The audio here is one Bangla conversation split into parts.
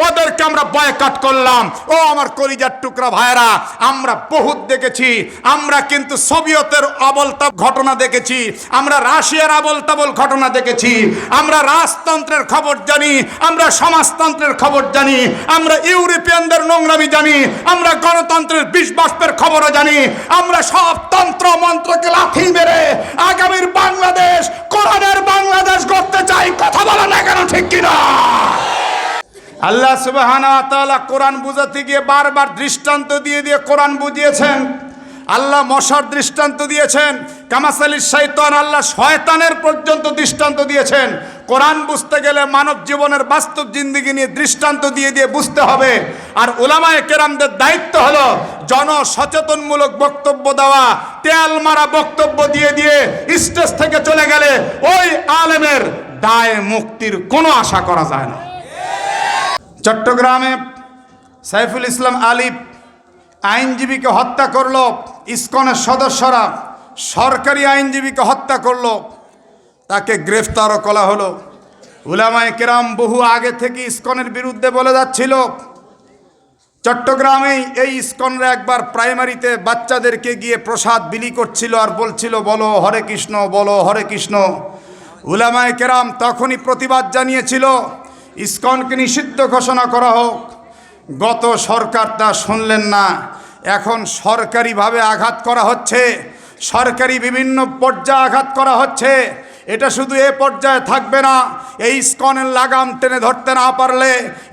ওদেরকে আমরা বয়কট করলাম। ও আমার কলিজার টুকরা ভাইরা, আমরা বহুত দেখেছি, আমরা কিন্তু সোভিয়েতের আবলতাব ঘটনা দেখেছি, আমরা রাশিয়ার আবলতাবল ঘটনা দেখেছি, আমরা রাজতন্ত্রের খবর জানি, আমরা সমাজতন্ত্রের খবর জানি, আমরা ইউরোপিয়ানদের নোংরামি জানি, আমরা গণতন্ত্রের বিষ বাষ্পের খবরও জানি। আমরা সব তন্ত্র মন্ত্রকে লাথি মেরে আগামীর বাংলাদেশ কোরআনের বাংলাদেশ করতে চাই। কথা বলা না কেন, ঠিক কিনা? আল্লাহ সুবহানাহু ওয়া তাআলা কোরআন বুঝাতে গিয়ে বারবার দৃষ্টান্ত দিয়ে দিয়ে কোরআন বুঝিয়েছেন। আল্লাহ মশার দৃষ্টান্ত দিয়েছেন, কামাসালিস শাইতান, আল্লাহ শয়তানের পর্যন্ত দৃষ্টান্ত দিয়েছেন। কোরআন বুঝতে গেলে মানব জীবনের বাস্তব জিন্দেগি নিয়ে দৃষ্টান্ত দিয়ে দিয়ে বুঝতে হবে। আর উলামায়ে কেরামদের দায়িত্ব হলো জনসচেতনমূলক বক্তব্য দেওয়া। তেল মারা বক্তব্য দিয়ে দিয়ে স্টেজ থেকে চলে গেলে ওই আলেমের দায় মুক্তির কোনো আশা করা যায় না। চট্টগ্রামে সাইফুল ইসলাম আলিফ আইনজীবীকে হত্যা করলো, ইসকনের সদস্যরা সরকারি আইনজীবীকে হত্যা করলো, তাকে গ্রেফতারও করা হলো। উলামায়ে কেরাম বহু আগে থেকে ইসকনের বিরুদ্ধে বলে যাচ্ছিল। চট্টগ্রামেই এই ইসকনরা একবার প্রাইমারিতে বাচ্চাদেরকে গিয়ে প্রসাদ বিলি করছিল আর বলছিল, বলো হরে কৃষ্ণ, বলো হরে কৃষ্ণ। উলামায়ে কেরাম তখনই প্রতিবাদ জানিয়েছিল, ইসকনকে নিষিদ্ধ ঘোষণা করা হোক। গত সরকার তা শুনলেন না। এখন সরকারিভাবে আঘাত করা হচ্ছে, সরকারি বিভিন্ন পর্যায়ে আঘাত করা হচ্ছে। এটা শুধু এ পর্যায়ে থাকবে না। এই ইসকনের লাগাম টেনে ধরতে না পারলে,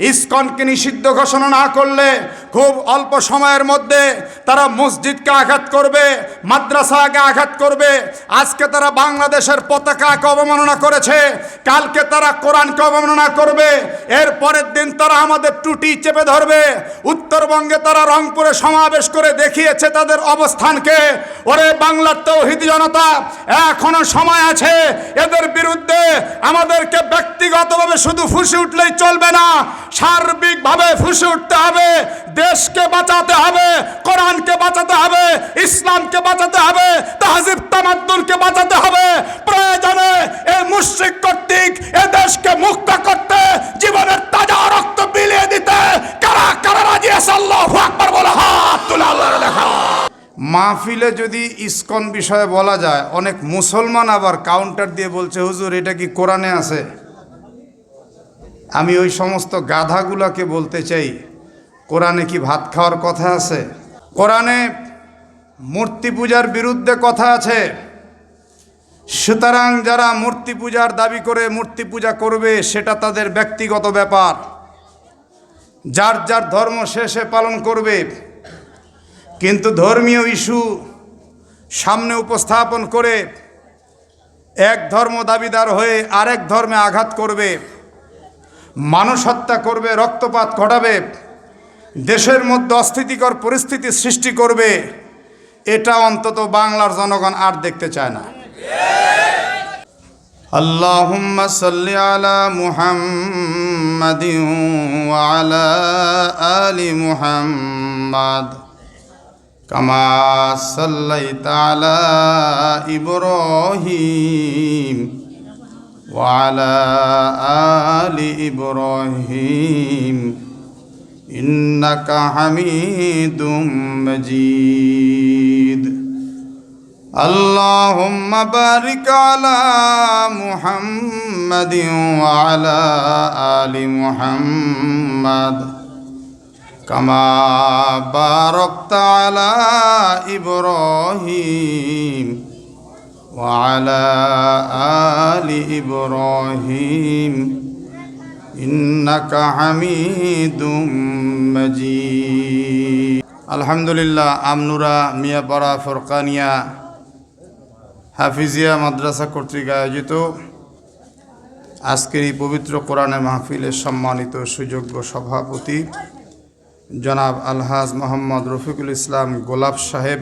ইসকনকে নিষিদ্ধ ঘোষণা না করলে খুব অল্প সময়ের মধ্যে তারা মসজিদকে আঘাত করবে, মাদ্রাসাকে আঘাত করবে। আজকে তারা বাংলাদেশের পতাকাকে অবমাননা করেছে, কালকে তারা কোরআনকে অবমাননা করবে, এর পরের দিন তারা আমাদের টুটি চেপে ধরবে। উত্তরবঙ্গে তারা রংপুরে সমাবেশ করে দেখিয়েছে তাদের অবস্থানকে। ওরে বাংলার তৌহিদি জনতা, এখনো সময় আছে। এদের বিরুদ্ধে আমাদেরকে ব্যক্তিগতভাবে শুধু ফুঁসে উঠলেই চলবে না, সার্বিকভাবে ফুঁসে উঠতে হবে। দেশকে বাঁচাতে হবে, কোরআনকে বাঁচাতে হবে, ইসলামকে বাঁচাতে হবে, তাহজিব তামাদ্দুনকে বাঁচাতে হবে। প্রয়োজনে এই মুশরিক কর্তৃক এ দেশকে মুক্ত করতে, জীবনের তাজা রক্ত বিলিয়ে দিতে কারা কারা রাজি আছে? আল্লাহু আকবার বলে হাত তুলে আল্লাহর লেখা। মাহফিলে যদি ইসকন বিষয়ে বলা যায়, অনেক মুসলমান আবার কাউন্টার দিয়ে বলছে, হুজুর এটা কি কোরআনে আছে? আমি ওই সমস্ত গাধাগুলাকে বলতে চাই, কোরআনে কি ভাত খাওয়ার কথা আছে? কোরআনে মূর্তি পূজার বিরুদ্ধে কথা আছে। সুতরাং যারা মূর্তি পূজার দাবি করে মূর্তি পূজা করবে, সেটা তাদের ব্যক্তিগত ব্যাপার। যার যার ধর্ম সে পালন করবে। কিন্তু ধর্মীয় ইস্যু সামনে উপস্থাপন করে এক ধর্ম দাবিদার হয়ে আরেক ধর্মে আঘাত করবে, মানুষ হত্যা করবে, রক্তপাত ঘটাবে, দেশের মধ্যে অস্থিতিকর পরিস্থিতি সৃষ্টি করবে, এটা অন্তত বাংলার জনগণ আর দেখতে চায় না। আল্লাহুম্মা সাল্লি আলা মুহাম্মাদিন ওয়া আলা আলি মুহাম্মাদ কামা সাল্লাইতা আলা ইব্রাহিম ওয়া আলা আলি ইব্রাহিম ইন্নাকা হামিদুম মাজিদ। আল্লাহুম্মা বারিক আলা মুহাম্মাদিন ওয়া আলা আলি মুহাম্মাদ কামা বারাকতা আলা ইব্রাহিম ওয়া আলা আলি ইব্রাহিম ইন্নাকা হামিদুম মাজিদ। আলহামদুলিল্লাহ, আমনুরা মিয়াপাড়া ফরকানিয়া হাফিজিয়া মাদ্রাসা কর্তৃক আয়োজিত আজকের এই পবিত্র কোরআনের মাহফিলের সম্মানিত সুযোগ্য সভাপতি জনাব আলহাজ মোহাম্মদ রফিকুল ইসলাম গোলাপ সাহেব,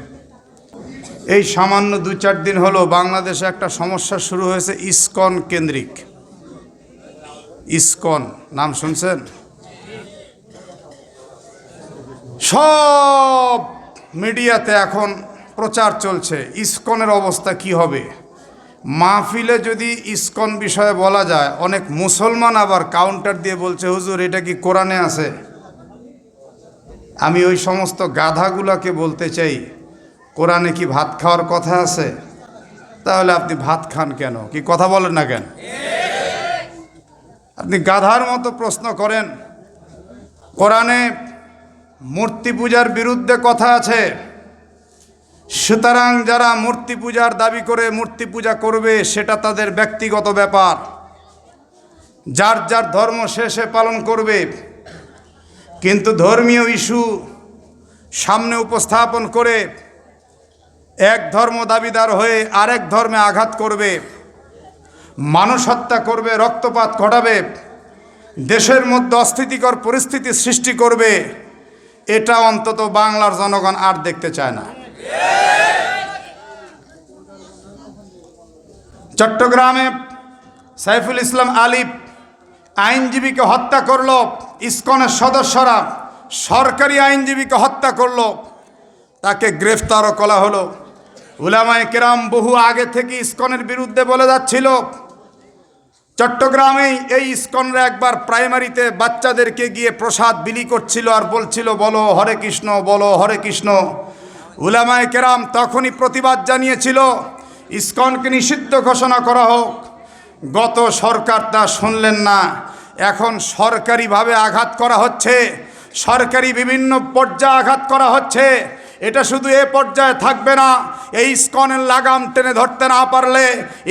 এই সামান্য 2-4 দিন হলো বাংলাদেশে একটা সমস্যা শুরু হয়েছে ইসকন কেন্দ্রিক। ইসকন নাম শুনছেন? সব মিডিয়াতে এখন প্রচার চলছে ইসকনের অবস্থা কি হবে। মাহফিলে যদি ইসকন বিষয়ে বলা যায়, অনেক মুসলমান আবার কাউন্টার দিয়ে বলছে, হুজুর এটা কি কোরআনে আছে? আমি ওই সমস্ত গাধাগুলাকে বলতে চাই, কোরআনে কি ভাত খাওয়ার কথা আছে? তাহলে আপনি ভাত খান কেন? কি কথা বলেন না কেন? আপনি গাধার মতো প্রশ্ন করেন। কোরআনে মূর্তি পূজার বিরুদ্ধে কথা আছে, সুতরাং যারা মূর্তি পূজার দাবি করে মূর্তি পূজা করবে সেটা তাদের ব্যক্তিগত ব্যাপার, যার যার ধর্ম সে পালন করবে। কিন্তু ধর্মীয় ইস্যু সামনে উপস্থাপন করে এক ধর্ম দাবিদার হয়ে আরেক ধর্মে আঘাত করবে, মানুষ হত্যা করবে, রক্তপাত ঘটাবে, দেশের মধ্যে অস্থিতিকর পরিস্থিতি সৃষ্টি করবে, এটা অন্তত বাংলার জনগণ আর দেখতে চায় না। চট্টগ্রামে সাইফুল ইসলাম আলিফ আইনজীবীকে হত্যা করল, ইসকনের সদস্যরা সরকারি আইনজীবীকে হত্যা করল, তাকে গ্রেফতারও করা হলো। উলামায়ে কেরাম বহু আগে থেকে ইসকনের বিরুদ্ধে বলে যাচ্ছিল। চট্টগ্রামেই এই ইসকনরা একবার প্রাইমারিতে বাচ্চাদেরকে গিয়ে প্রসাদ বিলি করছিল আর বলছিল, বলো হরে কৃষ্ণ, বলো হরে কৃষ্ণ। উলামায়ে কেরাম তখনই প্রতিবাদ জানিয়েছিল, ইসকনকে নিষিদ্ধ ঘোষণা করা হোক। গত সরকার তা শুনলেন না। এখন সরকারিভাবে আঘাত করা হচ্ছে, সরকারি বিভিন্ন পর্যায়ে আঘাত করা হচ্ছে। এটা শুধু এ পর্যায়ে থাকবে না। এই ইসকনের লাগাম টেনে ধরতে না পারলে,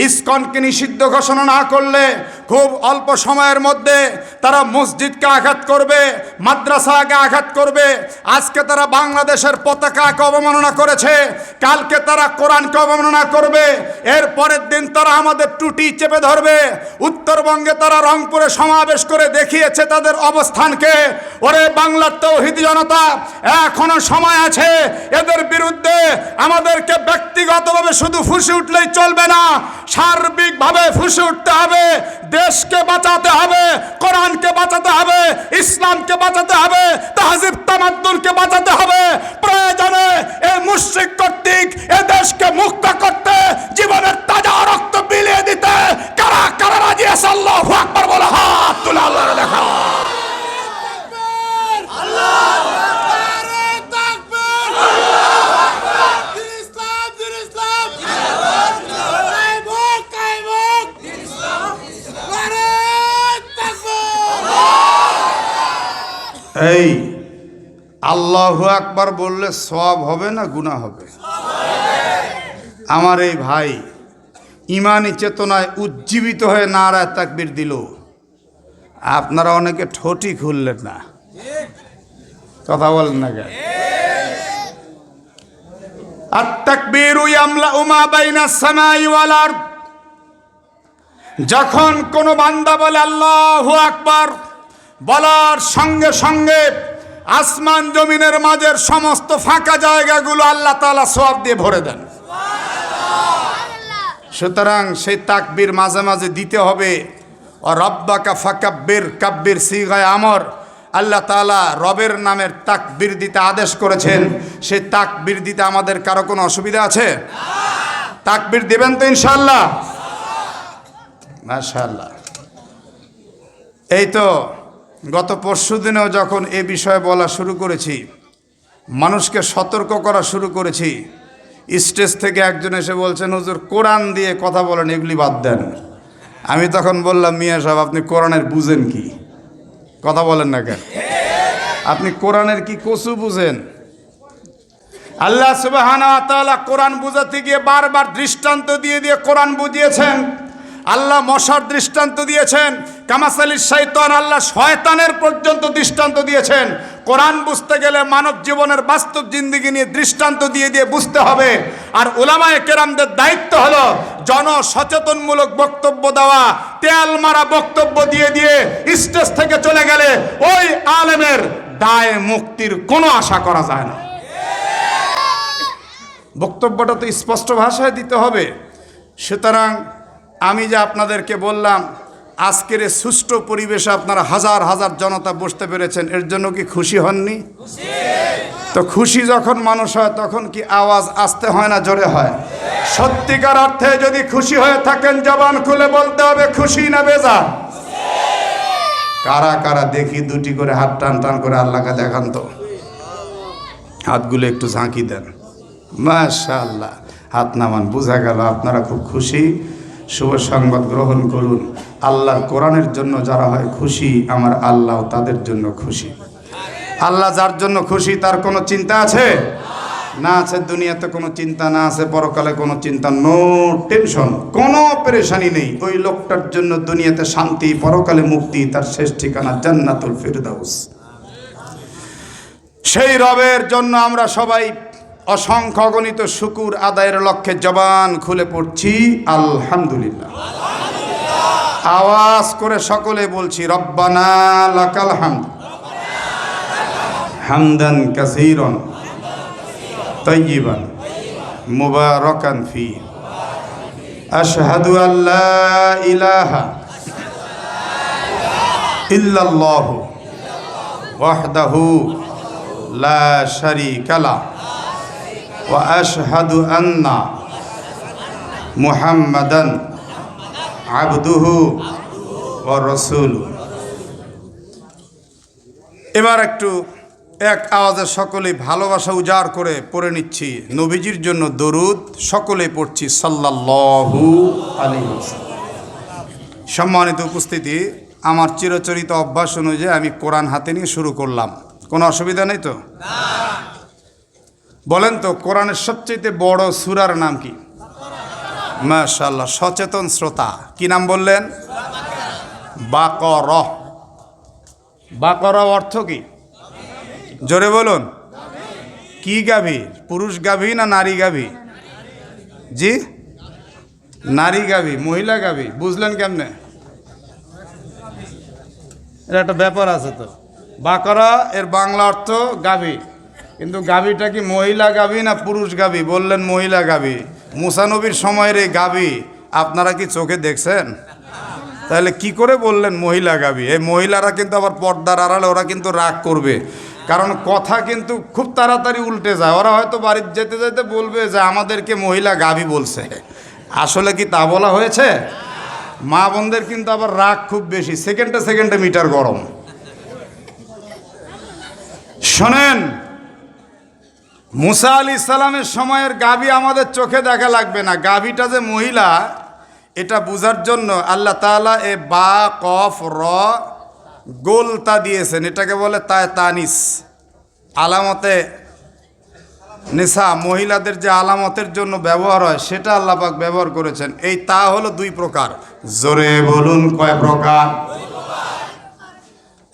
ইসকনকে নিষিদ্ধ ঘোষণা না করলে খুব অল্প সময়ের মধ্যে তারা মসজিদকে আঘাত করবে, মাদ্রাসাকে আঘাত করবে। আজকে তারা বাংলাদেশের পতাকাকে অবমাননা করেছে, কালকে তারা কোরআনকে অবমাননা করবে, এর পরের দিন তারা আমাদের টুটি চেপে ধরবে। উত্তরবঙ্গে তারা রংপুরে সমাবেশ করে দেখিয়েছে তাদের অবস্থানকে। ওরে বাংলার তাওহীদি জনতা, এখনো সময় আছে। এদের বিরুদ্ধে আমাদেরকে ব্যক্তিগতভাবে শুধু ফুঁসে উঠলেই চলবে না, সার্বিকভাবে ফুঁসে উঠতে হবে। দেশকে বাঁচাতে হবে, কোরআনকে বাঁচাতে হবে, ইসলামকে বাঁচাতে হবে, তাহজিব তামাদ্দুনকে বাঁচাতে হবে। প্রয়োজনে এই মুশরিক কর্তৃক এ দেশকে মুক্ত করতে, জীবনের তাজা রক্ত বিলিয়ে দিতে কারা কারা রাজি আছে? আল্লাহু আকবার বলে হাত তুলে আল্লাহর লেখা। এই আল্লাহু আকবার বললে সওয়াব হবে না গুনাহ হবে? আমার এই ভাই ইমানি চেতনায় উজ্জীবিত হয়ে নারায়ে তাকবীর দিল, আপনারা অনেকে ঠোঁটই খুললেন না। কথা বলেন না কেন? আত-তাকবীরু ইয়ামলাউ মা বাইনাস সামাই ওয়াল আরদ। যখন কোন বান্দা বলে আল্লাহু আকবার, বলার সঙ্গে সঙ্গে আসমান জমিনের মাঝের সমস্ত ফাঁকা জায়গাগুলো আল্লাহ তাআলা সওয়াব দিয়ে ভরে দেন। সুতরাং সেই তাকবীর মাঝে মাঝে দিতে হবে। ও রব্বাকা ফাকাব্বির, কাব্বির সিগায় আমর। আল্লাহ তাআলা রবের নামের তাকবীর দিতে আদেশ করেছেন। সেই তাকবীর দিতে আমাদের কারো কোনো অসুবিধা আছে? তাকবীর দিবেন তো ইনশাআল্লাহ? মাশাআল্লাহ। এই তো গত পরশুদিনেও যখন এ বিষয়ে বলা শুরু করেছি, মানুষকে সতর্ক করা শুরু করেছি, স্টেজ থেকে একজন এসে বলছেন, হুজুর কোরআন দিয়ে কথা বলেন, এগুলি বাদ দেন। আমি তখন বললাম, মিয়া সাহেব আপনি কোরআনের বুঝেন কি? কথা বলেন না কেন? আপনি কোরআনের কি কসু বুঝেন? আল্লাহ সুবহানাহু ওয়া তাআলা কোরআন বুঝাতে গিয়ে বারবার দৃষ্টান্ত দিয়ে দিয়ে কোরআন বুঝিয়েছেন। আল্লাহ মশার দৃষ্টান্ত দিয়েছেন, কামাসালিস শাইতান, আল্লাহ শয়তানের পর্যন্ত দৃষ্টান্ত দিয়েছেন। কোরআন বুঝতে গেলে মানব জীবনের বাস্তব জিন্দেগি নিয়ে দৃষ্টান্ত দিয়ে দিয়ে বুঝতে হবে। আর উলামায়ে কেরামদের দায়িত্ব হলো জনসচেতনমূলক বক্তব্য দেওয়া। তেল মারা বক্তব্য দিয়ে দিয়ে স্টেজ থেকে চলে গেলে ওই আলেমের দায় মুক্তির কোনো আশা করা যায় না। বক্তব্যটা তো স্পষ্ট ভাষায় দিতে হবে। সুতরাং আমি যে আপনাদেরকে বললাম, আজকের এই সুষ্ঠু পরিবেশে আপনারা হাজার হাজার জনতা বসতে পেরেছেন, এর জন্য কি খুশি হননি? তো খুশি যখন মানুষ হয় তখন কি আওয়াজ আস্তে হয় না জোরে হয়? সত্যিকার অর্থে যদি খুশি হয়ে থাকেন জবান খুলে বলতে হবে খুশি না বেজার। কারা কারা দেখি দুটি করে হাত টান টান করে আল্লাহকে দেখান তো, হাতগুলো একটু ঝাঁকি দেন। মাশাআল্লাহ, হাত নামান, বোঝা গেল আপনারা খুব খুশি। শুভ সংবাদ গ্রহণ করুন। আল্লাহর কোরআনের জন্য যারা হয় খুশি, আমার আল্লাহ তাদের জন্য খুশি। আল্লাহ যার জন্য খুশি তার কোনো চিন্তা আছে না? আছে দুনিয়াতে কোনো চিন্তা না, আছে পরকালে কোনো চিন্তা, নো টেনশন, কোনো পেরেশানি নেই। ওই লোকটার জন্য দুনিয়াতে শান্তি, পরকালে মুক্তি, তার শেষ ঠিকানা জান্নাতুল ফিরদাউস। সেই রবের জন্য আমরা সবাই অসংখ্য অগণিত শুকুর আদায়ের লক্ষ্যে জবান খুলে পড়ছি আলহামদুলিল্লাহ। আওয়াজ করে সকলে বলছি রব্বানা লাকাল হামদ হামদান কাসীরান তাইয়িবান মুবারাকান ফি। আশহাদু আল্লা ইলাহা ইল্লাল্লাহু ওয়াহদাহু লা শারীকা লাহু ওয়া আশহাদু আন্না মুহাম্মাদান আবদুহু ওয়া রাসূলুহু। এবার একটু এক আওয়াজে সকলেই ভালোবাসা উজাড় করে পড়ে নিচ্ছি নবীজির জন্য দরুদ। সকলেই পড়ছি সাল্লাল্লাহু আলাইহি ওয়াসাল্লাম। সম্মানিত উপস্থিতি, আমার চিরচরিত অভ্যাস অনুযায়ী আমি কোরআন হাতে নিয়ে শুরু করলাম। কোনো অসুবিধা নেই তো? বলেন তো কোরআনের সবচেয়ে বড় সূরার নাম কি? মাশাআল্লাহ, সচেতন শ্রোতা কি নাম বললেন? বাকরা। বাকরা অর্থ কি? জোরে বলুন। কি গাভী? পুরুষ গাভী না নারী গাভী? জি, নারী গাভী, মহিলা গাভী। বুঝলেন কেমনে? এটা একটা ব্যাপার আছে তো। বাকরা এর বাংলা অর্থ গাভী, কিন্তু গাভীটা কি মহিলা গাভী না পুরুষ গাভী? বললেন মহিলা গাভী। মুসা নবীর সময়ের এই গাভী আপনারা কি চোখে দেখছেন? তাহলে কি করে বললেন মহিলা গাভী? এই মহিলারা কিন্তু আবার পর্দার আড়ালে ওরা কিন্তু রাগ করবে, কারণ কথা কিন্তু খুব তাড়াতাড়ি উল্টে যায়। ওরা হয়তো বাড়িতে যেতে যেতে বলবে যে আমাদেরকে মহিলা গাভী বলছে, আসলে কি তা বলা হয়েছে? মা বোনদের কিন্তু আবার রাগ খুব বেশি, সেকেন্ডে সেকেন্ডে মিটার গরম। শোনেন, মুসা আলাইহিস সালামের সময়ের গাভী আমাদের চোখে দেখা লাগবে না। গাভীটা যে মহিলা এটা বোঝার জন্য আল্লাহ তাআলা এ বা কফ র গোলতা দিয়েছেন। এটাকে বলে তানিস, আলামতে নিসা, মহিলাদের যে আলামতের জন্য ব্যবহার হয় সেটা আল্লাহ পাক ব্যবহার করেছেন। এই তা হলো দুই প্রকার। জোরে বলুন কয় প্রকার?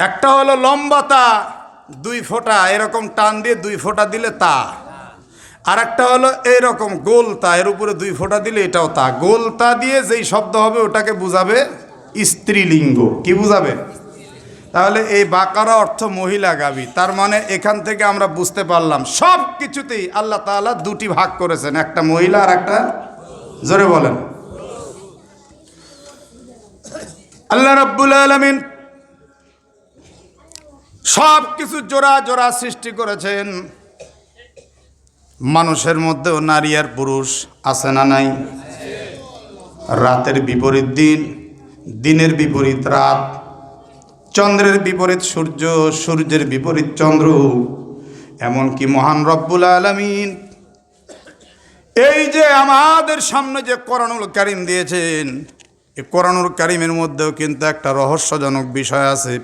একটা হলো লম্বা তা, 2 ফোঁটা, এরকম টান দিয়ে 2 ফোঁটা দিলে তা। আর একটা হলো এইরকম গোলতা, এর উপরে 2 ফোঁটা দিলে এটাও তা। গোলতা দিয়ে যেই শব্দ হবে ওটাকে বুঝাবে স্ত্রীলিঙ্গ। কি বুঝাবে? তাহলে এই বাকারা অর্থ মহিলা গাভী। তার মানে এখান থেকে আমরা বুঝতে পারলাম সব কিছুতেই আল্লাহ তাআলা 2টি ভাগ করেছেন, একটা মহিলা আর একটা, জোরে বলেন, আল্লাহ রাব্বুল আলামিন সব কিছু জোড়া জোড়া সৃষ্টি করেছেন। মানুষের মধ্যেও নারী আর পুরুষ আছে না নাই? রাতের বিপরীত দিন, দিনের বিপরীত রাত, চন্দ্রের বিপরীত সূর্য, সূর্যের বিপরীত চন্দ্র। এমনকি মহান রব্বুল আলামিন এই যে আমাদের সামনে যে কোরআনুল কারীম দিয়েছেন, এই কোরআনুল কারীমের মধ্যেও কিন্তু একটা রহস্যজনক বিষয় আছে।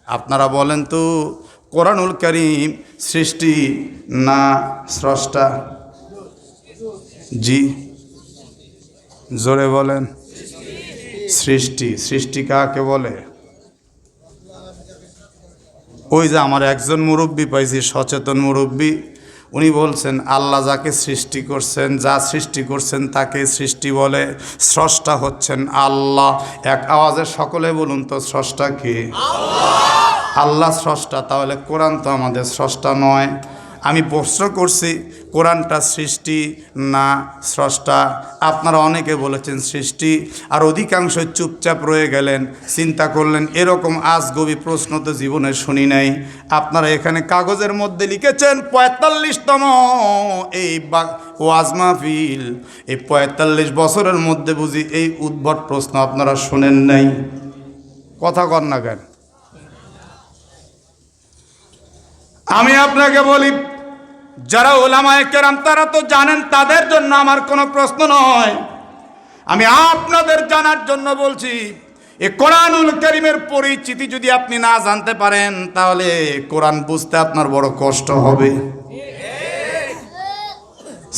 আপনারা বলেন তো, কোরআনুল কারীম সৃষ্টি না স্রষ্টা? জি, জোরে বলেন। সৃষ্টি। সৃষ্টি কাকে বলে? ওই যে আমার একজন মুরব্বী পাইছি, সচেতন মুরব্বী, উনি বলছেন আল্লাহ যাকে সৃষ্টি করছেন, যা সৃষ্টি করছেন তাকে সৃষ্টি বলে। স্রষ্টা হচ্ছেন আল্লাহ। এক আওয়াজে সকলে বলুন তো, স্রষ্টা কে? আল্লাহ স্রষ্টা। তাহলে কোরআন তো আমাদের স্রষ্টা নয়। আমি প্রশ্ন করছি কোরআনটা সৃষ্টি না স্রষ্টা? আপনারা অনেকে বলেছেন সৃষ্টি, আর অধিকাংশ চুপচাপ রয়ে গেলেন, চিন্তা করলেন এরকম আজগবি প্রশ্ন তো জীবনে শুনি নাই। আপনারা এখানে কাগজের মধ্যে লিখেছেন ৪৫তম এই ওয়াজ মাহফিল, এই ৪৫ বছরের মধ্যে বুঝি এই উদ্ভট প্রশ্ন আপনারা শোনেন নাই? কথা কর না কেন? আমি আপনাকে বলি, যারা উলামায়ে কেরাম তারা তো জানেন, তাদের জন্য আমার কোনো প্রশ্ন নয়। আমি আপনাদের জানার জন্য বলছি, এই কোরআনুল কারীমের পরিচিতি যদি আপনি না জানতে পারেন, তাহলে কোরআন বুঝতে আপনার বড় কষ্ট হবে।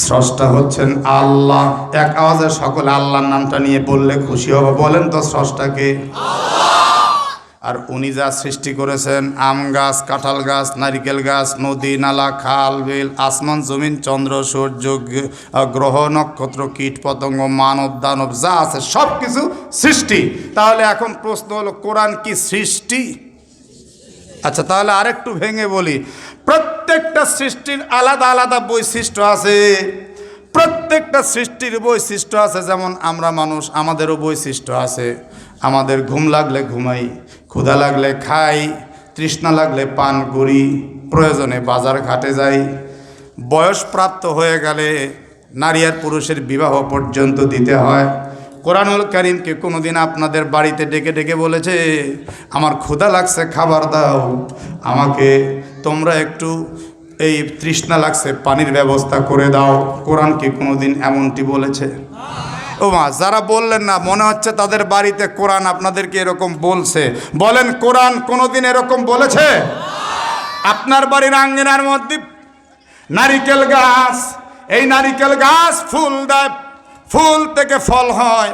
স্রষ্টা হচ্ছেন আল্লাহ। এক আওয়াজে সকলে আল্লাহর নামটা নিয়ে বললে খুশি হবে। বলেন তো স্রষ্টাকে? আর উনি যা সৃষ্টি করেছেন, আম গাছ, কাঁঠাল গাছ, নারিকেল গাছ, নদী নালা, খাল বিল, আসমান জমিন, চন্দ্র সূর্য, গ্রহ নক্ষত্র, কীট পতঙ্গ, মানব দানব যা আছে সব কিছু সৃষ্টি। তাহলে এখন প্রশ্ন হলো, কোরআন কি সৃষ্টি? আচ্ছা, তাহলে আরেকটু ভেঙে বলি, প্রত্যেকটা সৃষ্টির আলাদা আলাদা বৈশিষ্ট্য আছে। প্রত্যেকটা সৃষ্টির বৈশিষ্ট্য আছে। যেমন আমরা মানুষ, আমাদেরও বৈশিষ্ট্য আছে। আমাদের ঘুম লাগলে ঘুমাই, ক্ষুধা লাগলে খাই, তৃষ্ণা লাগলে পান করি, প্রয়োজনে বাজার ঘাটে যাই। বয়সপ্রাপ্ত হয়ে গেলে নারী আর পুরুষের বিবাহ পর্যন্ত দিতে হয়। কোরআনুল কারীমকে কোনোদিন আপনাদের বাড়িতে ডেকে ডেকে বলেছে, আমার ক্ষুধা লাগছে, খাবার দাও আমাকে, তোমরা একটু এই তৃষ্ণা লাগছে, পানির ব্যবস্থা করে দাও? কোরআন কি কোনোদিন এমনটি বলেছে? ও মা, যারা বললেন না, মনে হচ্ছে তাদের বাড়িতে কোরআন আপনাদেরকে এরকম বলছে। বলেন, কোরআন কোনোদিন এরকম বলেছে? আপনার বাড়ির আঙ্গিনার মধ্যে নারিকেল গাছ, এই নারিকেল গাছ ফুল দেয়, ফুল থেকে ফল হয়,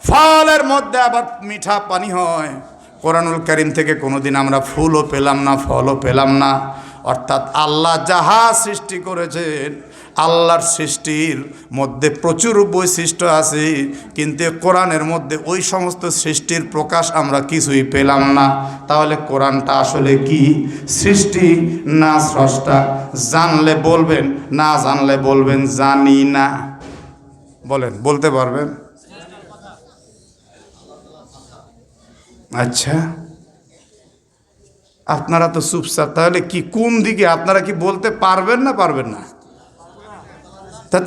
ফলের মধ্যে আবার মিঠা পানি হয়। কোরআনুল কারীম থেকে কোনোদিন আমরা ফুলও পেলাম না, ফলও পেলাম না। অর্থাৎ আল্লাহ যাহা সৃষ্টি করেছেন, আল্লাহর সৃষ্টির মধ্যে প্রচুর বৈশিষ্ট্য আছে, কিন্তু কোরআনের মধ্যে ওই সমস্ত সৃষ্টির প্রকাশ আমরা কিছুই পেলাম না। তাহলে কোরআনটা আসলে কি? সৃষ্টি না স্রষ্টা? জানলে বলবেন, না জানলে বলবেন জানি না। বলেন, বলতে পারবেন? আচ্ছা, আপনারা তো চুপচাপ, তাহলে কি কোন দিকে? আপনারা কি বলতে পারবেন না পারবেন না?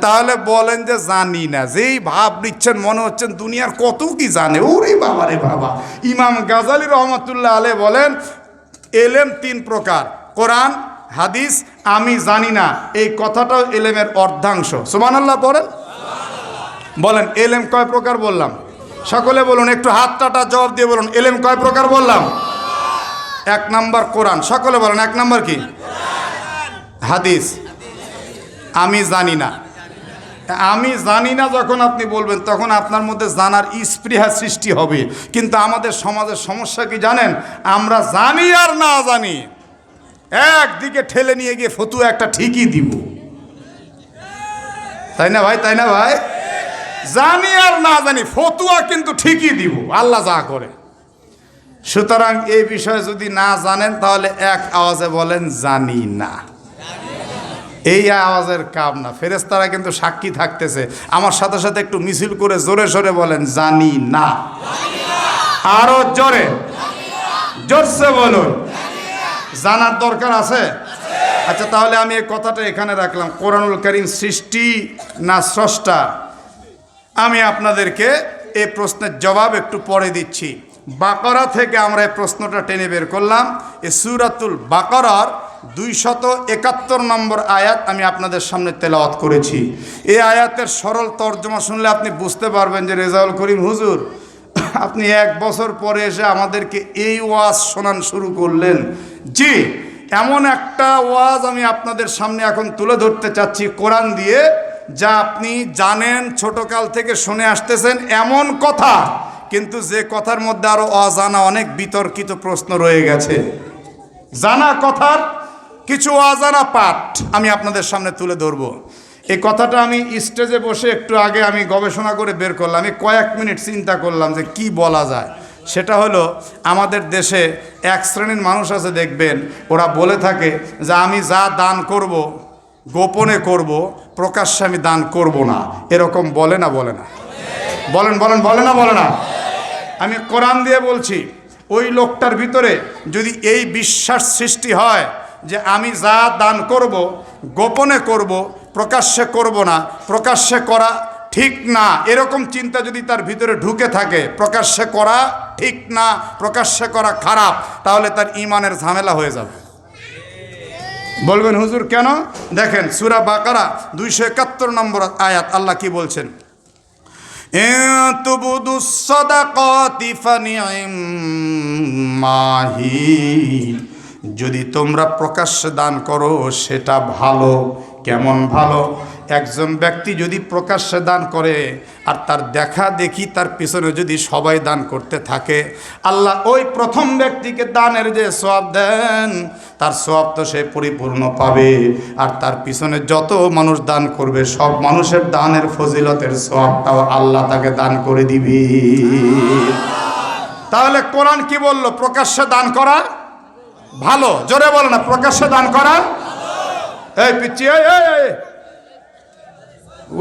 তাহলে বলেন যে জানি না। যেই ভাব নিচ্ছেন মনে হচ্ছেন দুনিয়ার কত কি জানে। ওরে বাবা রে বাবা! ইমাম গাজালি রহমতুল্লাহ আলাইহি বলেন, এলেম 3 প্রকার, কোরআন, হাদিস, আমি জানি না। এই কথাটাও এলেমের অর্ধাংশ। সুবহানাল্লাহ বলেন। বলেন, এলেম কয় প্রকার বললাম? সকলে বলুন, একটু হাত টাটা জবাব দিয়ে বলুন, এলেম কয় প্রকার বললাম? 1 নাম্বার কোরআন। সকলে বলেন, 1 নাম্বার কি? হাদিস। আমি জানি না। আমি জানি না যখন আপনি বলবেন, তখন আপনার মধ্যে জানার স্পৃহা সৃষ্টি হবে। কিন্তু আমাদের সমাজের সমস্যা কি জানেন? আমরা জানি আর না জানি একদিকে ঠেলে নিয়ে গিয়ে ফতুয়া একটা ঠিকই দিব। তাই না ভাই? তাই না ভাই? জানি আর না জানি ফতুয়া কিন্তু ঠিকই দিব, আল্লাহ যা করে। সুতরাং এই বিষয়ে যদি না জানেন, তাহলে এক আওয়াজে বলেন জানি না। এই আওয়াজের কাম না, ফেরেশতারা কিন্তু সাক্ষী থাকতেছে। আমার সাথে সাথে একটু মিছিল করে জোরে সোরে বলেন জানি না। আরো জোরে, জোরসে বলুন। জানার দরকার আছে? আচ্ছা, তাহলে আমি এই কথাটা এখানে রাখলাম, কোরআনুল কারীম সৃষ্টি না স্রষ্টা? আমি আপনাদেরকে এই প্রশ্নের জবাব একটু পরে দিচ্ছি। বাকারা থেকে আমরা এই প্রশ্নটা টেনে বের করলাম। এই সূরাতুল বাকারার 271 নম্বর আয়াত আমি আপনাদের সামনে তেলাওয়াত করেছি। এই আয়াতের সরল তর্জমা শুনলে আপনি বুঝতে পারবেন যে রেজাউল করিম হুজুর, আপনি 1 বছর পরে এসে আমাদেরকে এই ওয়াজ শোনান শুরু করলেন। জি, এমন একটা ওয়াজ আমি আপনাদের সামনে এখন তুলে ধরতে চাচ্ছি কোরআন দিয়ে, যা আপনি জানেন, ছোটকাল থেকে শুনে আসতেছেন এমন কথা, কিন্তু যে কথার মধ্যে আরও অজানা অনেক বিতর্কিত প্রশ্ন রয়ে গেছে। জানা কথার কিছু অজানা পাঠ আমি আপনাদের সামনে তুলে ধরব। এই কথাটা আমি স্টেজে বসে একটু আগে আমি গবেষণা করে বের করলাম। আমি কয়েক মিনিট চিন্তা করলাম যে কি বলা যায়। সেটা হলো, আমাদের দেশে এক শ্রেণীর মানুষ আছে, দেখবেন ওরা বলে থাকে যে আমি যা দান করব গোপনে করব, প্রকাশ্যে আমি দান করব না, এরকম বলে না বলে না? বলেন বলেন, বলে না বলে না? আমি কোরআন দিয়ে বলছি, ওই লোকটার ভিতরে যদি এই বিশ্বাস সৃষ্টি হয় যে আমি যা দান করব গোপনে করব, প্রকাশ্যে করব না, প্রকাশ্যে করা ঠিক না, এরকম চিন্তা যদি তার ভিতরে ঢুকে থাকে, প্রকাশ্যে করা ঠিক না, প্রকাশ্যে করা খারাপ, তাহলে তার ঈমানের ঝামেলা হয়ে যাবে। বলবেন হুজুর কেন? দেখেন সূরা বাকারা 271 নম্বর আয়াত, আল্লাহ কি বলছেন? তুবুদুস সাদাকাতি ফানি'মাহি, যদি তোমরা প্রকাশ্যে দান করো সেটা ভালো। কেমন ভালো? একজন ব্যক্তি যদি প্রকাশ্যে দান করে আর তার দেখা দেখি তার পিছনে যদি সবাই দান করতে থাকে, আল্লাহ ওই প্রথম ব্যক্তিকে দানের যে সওয়াব দেন তার সওয়াব তো সে পরিপূর্ণ পাবে, আর তার পিছনে যত মানুষ দান করবে সব মানুষের দানের ফজিলতের সওয়াবটাও আল্লাহ তাকে দান করে দিবে। তাহলে কোরআন কি বলল? প্রকাশ্যে দান করা ভালো। জোরে বলো না, প্রকাশ্যে দান করা। এই পিচ্ছি,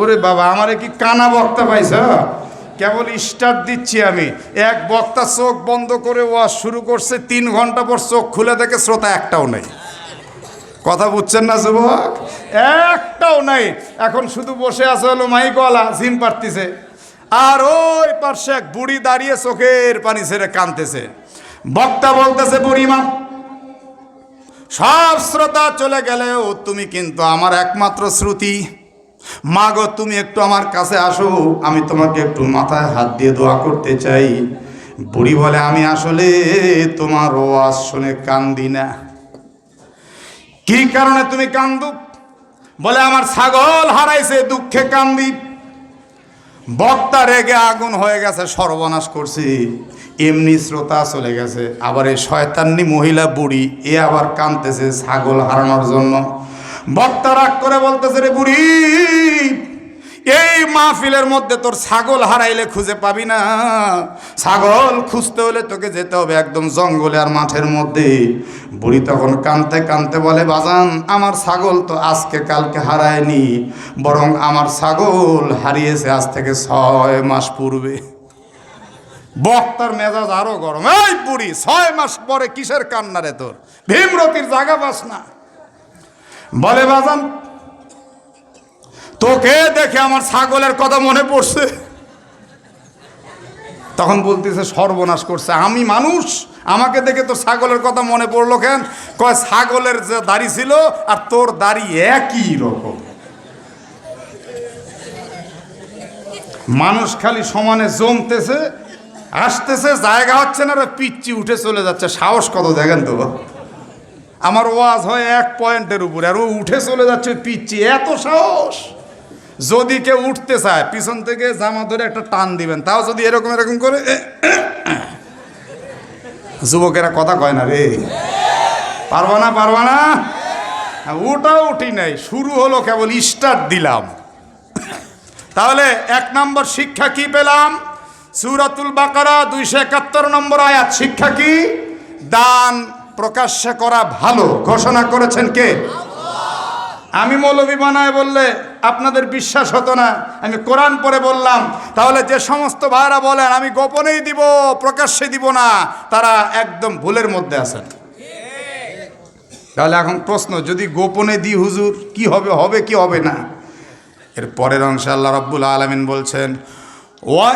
ওরে বাবা, আমারে কি কানা বক্তা পাইছ? কেবল স্টার্ট দিচ্ছি আমি। এক বক্তা চোখ বন্ধ করে ওয়াজ শুরু করছে, 3 ঘন্টা পর চোখ খুলে দেখে শ্রোতা একটাও নেই। কথা বুঝছেন না যুবক? একটাও নাই। এখন শুধু বসে আছে হলো মাইকওয়ালা, জিম পারতেছে, আর ওই পাশে এক বুড়ি দাঁড়িয়ে চোখের পানি ছেড়ে কাঁদতেছে। বক্তা বলতেছে, বুড়িমা, সব শ্রোতা চলে গেলেও তুমি কিন্তু আমার একমাত্র শ্রুতি। মা গো, তুমি একটু আমার কাছে আসো, আমি তোমাকে একটু মাথায় হাত দিয়ে দোয়া করতে চাই। বুড়ি বলে, আমি আসলে তোমার ওয়াজ শুনে কান্দি না। কি কারণে তুমি কান্দো? বলে, আমার ছাগল হারাইছে, দুঃখে কান্দি। বক্তা রেগে আগুন হয়ে গেছে, সর্বনাশ করছি। এমনি শ্রোতা চলে গেছে, আবার এই শয়তান্নি মহিলা বুড়ি এ আবার কাঁদতেছে ছাগল হারানোর জন্য। বক্তা রাগ করে বলতেছে, রে বুড়ি, এই মাহফিলের মধ্যে তোর ছাগল হারাইলে খুঁজে পাবি না। ছাগল খুঁজতে হলে তোকে যেতে হবে একদম জঙ্গলে আর মাঠের মধ্যে। বুড়ি তখন কাঁদতে কাঁদতে বলে, বাজান, আমার ছাগল তো আজকে কালকে হারায়নি, বরং আমার ছাগল হারিয়েছে আজ থেকে 6 মাস পূর্বে। বক্তার মেজাজ আরো গরম। এই বুড়ি, 6 মাস পরে কিসের কান্না রে তোর? ভীমরতির জায়গা পাস না? বলে, বাজান, তোকে দেখে আমার ছাগলের কথা মনে পড়ছে। তখন বলতেছে, সর্বনাশ করছে, আমি মানুষ, আমাকে দেখে তোর ছাগলের কথা মনে পড়লো কেন? কয়, ছাগলের যে দাড়ি ছিল আর তোর দাড়ি একই রকম। মানুষ খালি সমানে জমতেছে, আসতেছে, জায়গা হচ্ছে না, পিচ্ছি উঠে চলে যাচ্ছে। সাহস কত দেখেন তো! আমার ওয়াজ হয় 1 পয়েন্টের উপরে, আর ও উঠে চলে যাচ্ছে পিচ্ছি, এত সাহস! যদি কেউ উঠতে চায় পিছন থেকে জামা ধরে একটা টান দিবেন, তাও যদি এরকম এরকম করে। যুবকেরা কথা কয় না রে, পারবা না, পারবা না। ওটাও উঠি নাই, শুরু হলো, কেবল স্টার্ট দিলাম। তাহলে 1 নম্বর শিক্ষা কি পেলাম? সূরাতুল বাকারা 271 নম্বর আয়াত। শিক্ষা কি? দান প্রকাশ্যে করা ভালো। ঘোষণা করেছেন কে? আমি মৌলবি বানায় বললে আপনাদের বিশ্বাস হতো না, আমি কোরআন পড়ে বললাম। তাহলে যে সমস্ত ভাইরা বলেন আমি গোপনেই দিব, প্রকাশ্যে দিব না, তারা একদম ভুলের মধ্যে আছেন। তাহলে এখন প্রশ্ন, যদি গোপনে দিই হুজুর কি হবে? হবে কি হবে না? এর পরের অংশে আল্লাহ রাব্বুল আলামিন বলছেন, ওয়া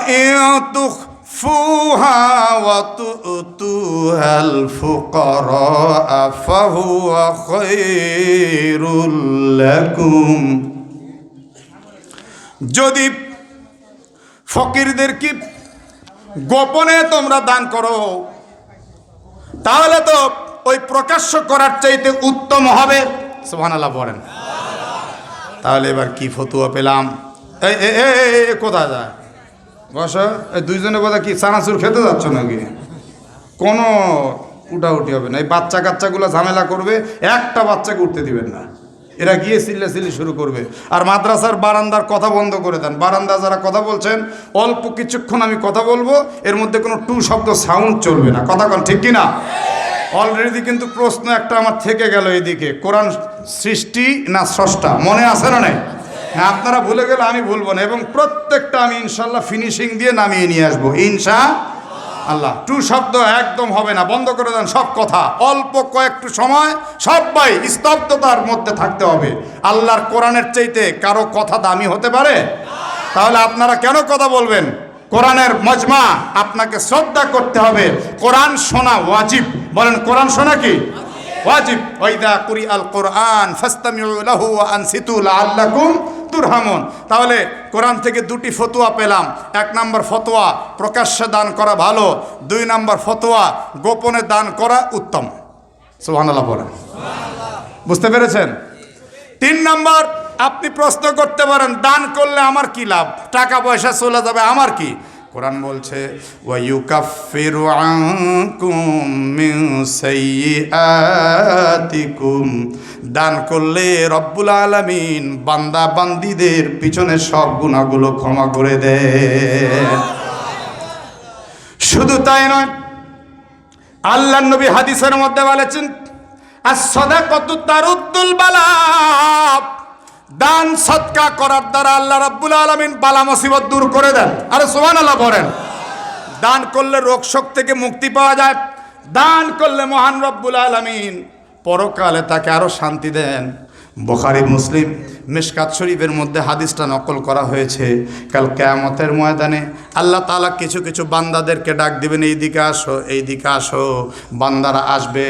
ইতুখফুহা ওয়া তুতুহাল ফুকারা ফাহুয়া খায়রুল লাকুম। যদি ফকিরদেরকে গোপনে তোমরা দান করো, তাহলে তো ওই প্রকাশ্য করার চাইতে উত্তম হবে। সুবহানাল্লাহ বলেন। তাহলে এবার কি ফতুয়া পেলাম? এই কোথায় যায় বসো? এই দুইজনে কথা কি চানাচুর খেতে যাচ্ছ নাকি? কোনো উঠাউঠি হবে না। এই বাচ্চা কাচ্চাগুলো ঝামেলা করবে, একটা বাচ্চাকে উঠতে দিবেন না, এরা গিয়ে চিল্লাচিল্লি শুরু করবে। আর মাদ্রাসার বারান্দার কথা বন্ধ করে দেন। বারান্দা যারা কথা বলছেন, অল্প কিছুক্ষণ আমি কথা বলবো, এর মধ্যে কোনো টু শব্দ সাউন্ড চলবে না। কথা কন ঠিক কিনা? অলরেডি কিন্তু প্রশ্ন একটা আমার থেকে গেল এইদিকে, কোরআন সৃষ্টি না স্রষ্টা, মনে আছে না নাই? হ্যাঁ, আপনারা ভুলে গেলে আমি ভুলবো না, এবং প্রত্যেকটা আমি ইনশাল্লাহ ফিনিশিং দিয়ে নামিয়ে নিয়ে আসবো ইনশাআল্লাহ। টু শব্দ একদম হবে না, বন্ধ করে দেন সব কথা। অল্প কয়েকটু সময় সবাই স্তব্ধতার মধ্যে থাকতে হবে। আল্লাহর কোরআনের চাইতে কারো কথা দামি হতে পারে? তাহলে আপনারা কেন কথা বলবেন? কোরআনের মজমা, আপনাকে শ্রদ্ধা করতে হবে। কোরআন শোনা ওয়াজিব। বলেন, কোরআন শোনা কি ওয়াজিব? ওয়াইদা কুরিআল কোরআন ফাসতামিউ লাহু ওয়া আনসিতু লাআল্লাকুম তুরহামুন। তাহলে কোরআন থেকে দুটি ফতোয়া পেলাম। এক নম্বর ফতোয়া, প্রকাশ্যে দান করা ভালো। 2 নম্বর ফতোয়া, গোপনে দান করা উত্তম। সুবহানাল্লাহ বলেন। বুঝতে পেরেছেন? 3 নম্বর, আপনি প্রশ্ন করতে পারেন, দান করলে আমার কি লাভ? টাকা পয়সা চলে যাবে, আমার কি? কোরআন বলছে ওয়া ইউকাফিরু আনকুম মিন সাইয়্যাতিকুম। দান করলে রব্বুল আলামিন বান্দা বান্দীদের পিছনে সব গুনাহগুলো ক্ষমা করে দেন। শুধু তাই নয়, আল্লাহর নবী হাদিসের মধ্যে বলেছেন, আস-সাদাকাতু তারুদ্দুল বালা। দান সদকা করার দ্বারা আল্লাহ রাব্বুল আলামিন বালা মুসিবত দূর করে দেন। আরে সুবহানাল্লাহ বলেন। দান করলে রোগ শোক থেকে মুক্তি পাওয়া যায়। দান করলে মহান রব্বুল আলামিন পরকালে তাকে আরো শান্তি দেন। বুখারী মুসলিম মিশকাত শরীফের মধ্যে হাদিসটা নকল করা হয়েছে। কাল কিয়ামতের ময়দানে আল্লাহ তাআলা কিছু কিছু বান্দাদেরকে ডাক দিবেন, এইদিকে আসো, এইদিকে আসো। বান্দারা আসবে,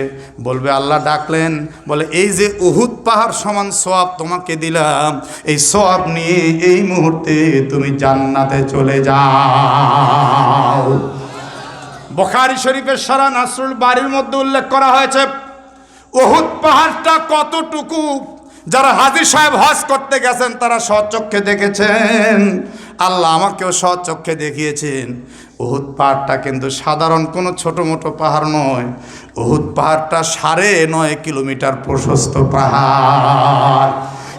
বলবে, আল্লাহ ডাকলেন, বলে, এই যে উহুদ পাহাড় সমান সওয়াব তোমাকে দিলাম, এই সওয়াব নিয়ে এই মুহূর্তে তুমি জান্নাতে চলে যাও। বুখারী শরীফের শারা নাসরুল বারীর মধ্যে উল্লেখ করা হয়েছে, উহুদ পাহাড়টা কতটুকু যারা হাজী সাহেব হজ করতে গেছেন তারা স্বচক্ষে দেখেছেন। আল্লাহ আমাকেও স্বচক্ষে দেখিয়েছেন। উহুদ পাহাড়টা কিন্তু সাধারণ কোনো ছোটো মোটো পাহাড় নয়। উহুদ পাহাড়টা 9.5 কিলোমিটার প্রশস্ত পাহাড়।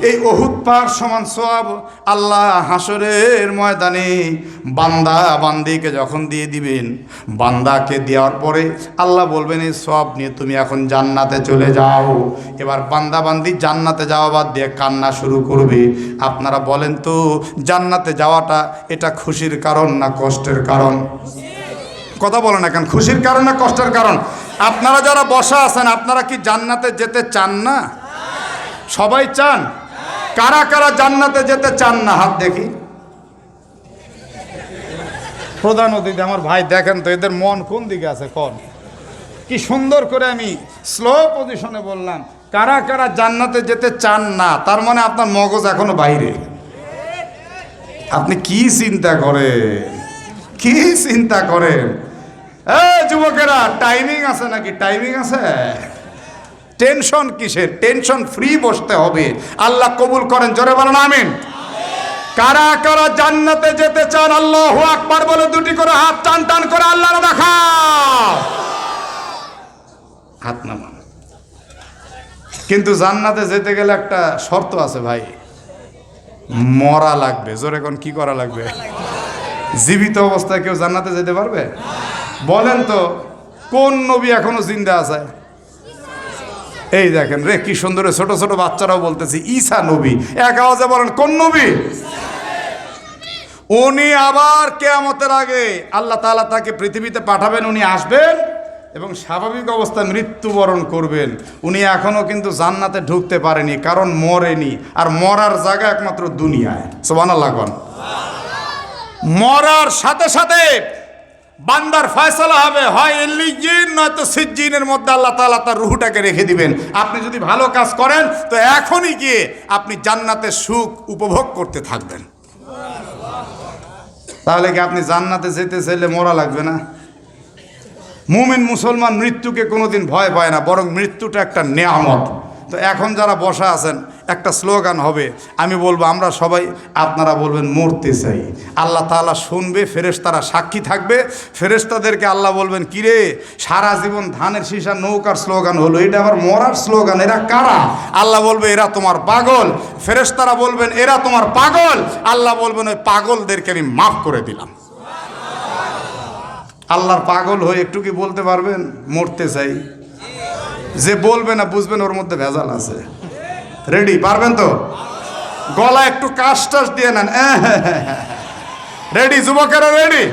এই উহুদ পাহাড় সমান সওয়াব আল্লাহ হাসরের ময়দানে বান্দা বান্দিকে যখন দিয়ে দিবেন, বান্দাকে দেওয়ার পরে আল্লাহ বলবেন, এই সওয়াব নিয়ে তুমি এখন জান্নাতে চলে যাও। এবার বান্দা বান্দি জান্নাতে যাওয়া বাদ দিয়ে কান্না শুরু করবে। আপনারা বলেন তো, জান্নাতে যাওয়াটা এটা খুশির কারণ না কষ্টের কারণ? কথা বলেন এখন, খুশির কারণ না কষ্টের কারণ? আপনারা যারা বসা আছেন, আপনারা কি জান্নাতে যেতে চান না? সবাই চান? কারা কারা জান্নাতে যেতে চান না? হাত দেখি। প্রধান অতিথি আমার ভাই, দেখেন তো এদের মন কোন দিকে আছে। কোন কি সুন্দর করে আমি স্লো পজিশনে বললাম, কারা কারা জান্নাতে যেতে চান না। তার মানে আপনার মগজ এখনো বাইরে। আপনি কি চিন্তা করেন, কি চিন্তা করেন? যুবকেরা, টাইমিং আছে নাকি? টাইমিং আছে? টেনশন কিসের? টেনশন ফ্রি বসতে হবে। আল্লাহ কবুল করেন, জোরে বলেন আমিন। কারা কারা জান্নাতে যেতে চান? আল্লাহু আকবার বলে দুটি করে হাত টান টান করে আল্লাহর দেখাও। হাত নামান। কিন্তু জান্নাতে যেতে গেলে একটা শর্ত আছে ভাই, মরা লাগবে। জোরে কোন, কি করা লাগবে? জীবিত অবস্থায় কেউ জান্নাতে যেতে পারবে? বলেন তো, কোন নবী এখনো জিন্দা আছে? এই দেখেন রে, কি সুন্দর ছোট ছোট বাচ্চারাও বলতেছি ঈসা নবী। এক আওয়াজে বলেন, কোন নবী? উনি আবার কিয়ামতের আগে আল্লাহ তাআলা তাকে পৃথিবীতে পাঠাবেন। উনি আসবেন এবং স্বাভাবিক অবস্থায় মৃত্যুবরণ করবেন। উনি এখনো কিন্তু জান্নাতে ঢুকতে পারেনি, কারণ মরেনি। আর মরার জায়গা একমাত্র দুনিয়ায়। সুবহানাল্লাহ। মরার সাথে সাথে বান্দার ফয়সালা হবে, হয় ইল্লিয়িন নয়তো সিজ্জিনের মধ্যে আল্লাহ তাআলা তার রূহটাকে রেখে দিবেন। আপনি যদি ভালো কাজ করেন তো এখনই গিয়ে আপনি জান্নাতের সুখ উপভোগ করতে থাকবেন। তাহলে কি আপনি জান্নাতে যেতে চাইলে মরা লাগবে না? মুমিন মুসলমান মৃত্যুকে কোনোদিন ভয় পায় না, বরং মৃত্যুটা একটা নেয়ামত। তো এখন যারা বসা আছেন, একটা স্লোগান হবে, আমি বলবো আমরা সবাই, আপনারা বলবেন মরতে চাই। আল্লাহ তাআলা শুনবে, ফেরেশতারা সাক্ষী থাকবে। ফেরেশতাদেরকে আল্লাহ বলবেন, কিরে সারা জীবন ধানের শীষা নৌকার স্লোগান হলো, এটা আবার মরার স্লোগান, এরা কারা? আল্লাহ বলবে, এরা তোমার পাগল। ফেরেশতারা বলবেন, এরা তোমার পাগল। আল্লাহ বলবেন, ওই পাগলদেরকে আমি মাফ করে দিলাম। আল্লাহর পাগল হয়ে একটু কি বলতে পারবেন মরতে চাই? যে বলবে না বুঝবেন ওর মধ্যে ভেজাল আছে। রেডি? পারবেন তো? গলা একটু কাশ টাস দিয়ে নেন। রেডি যুবকেরা? রেডি?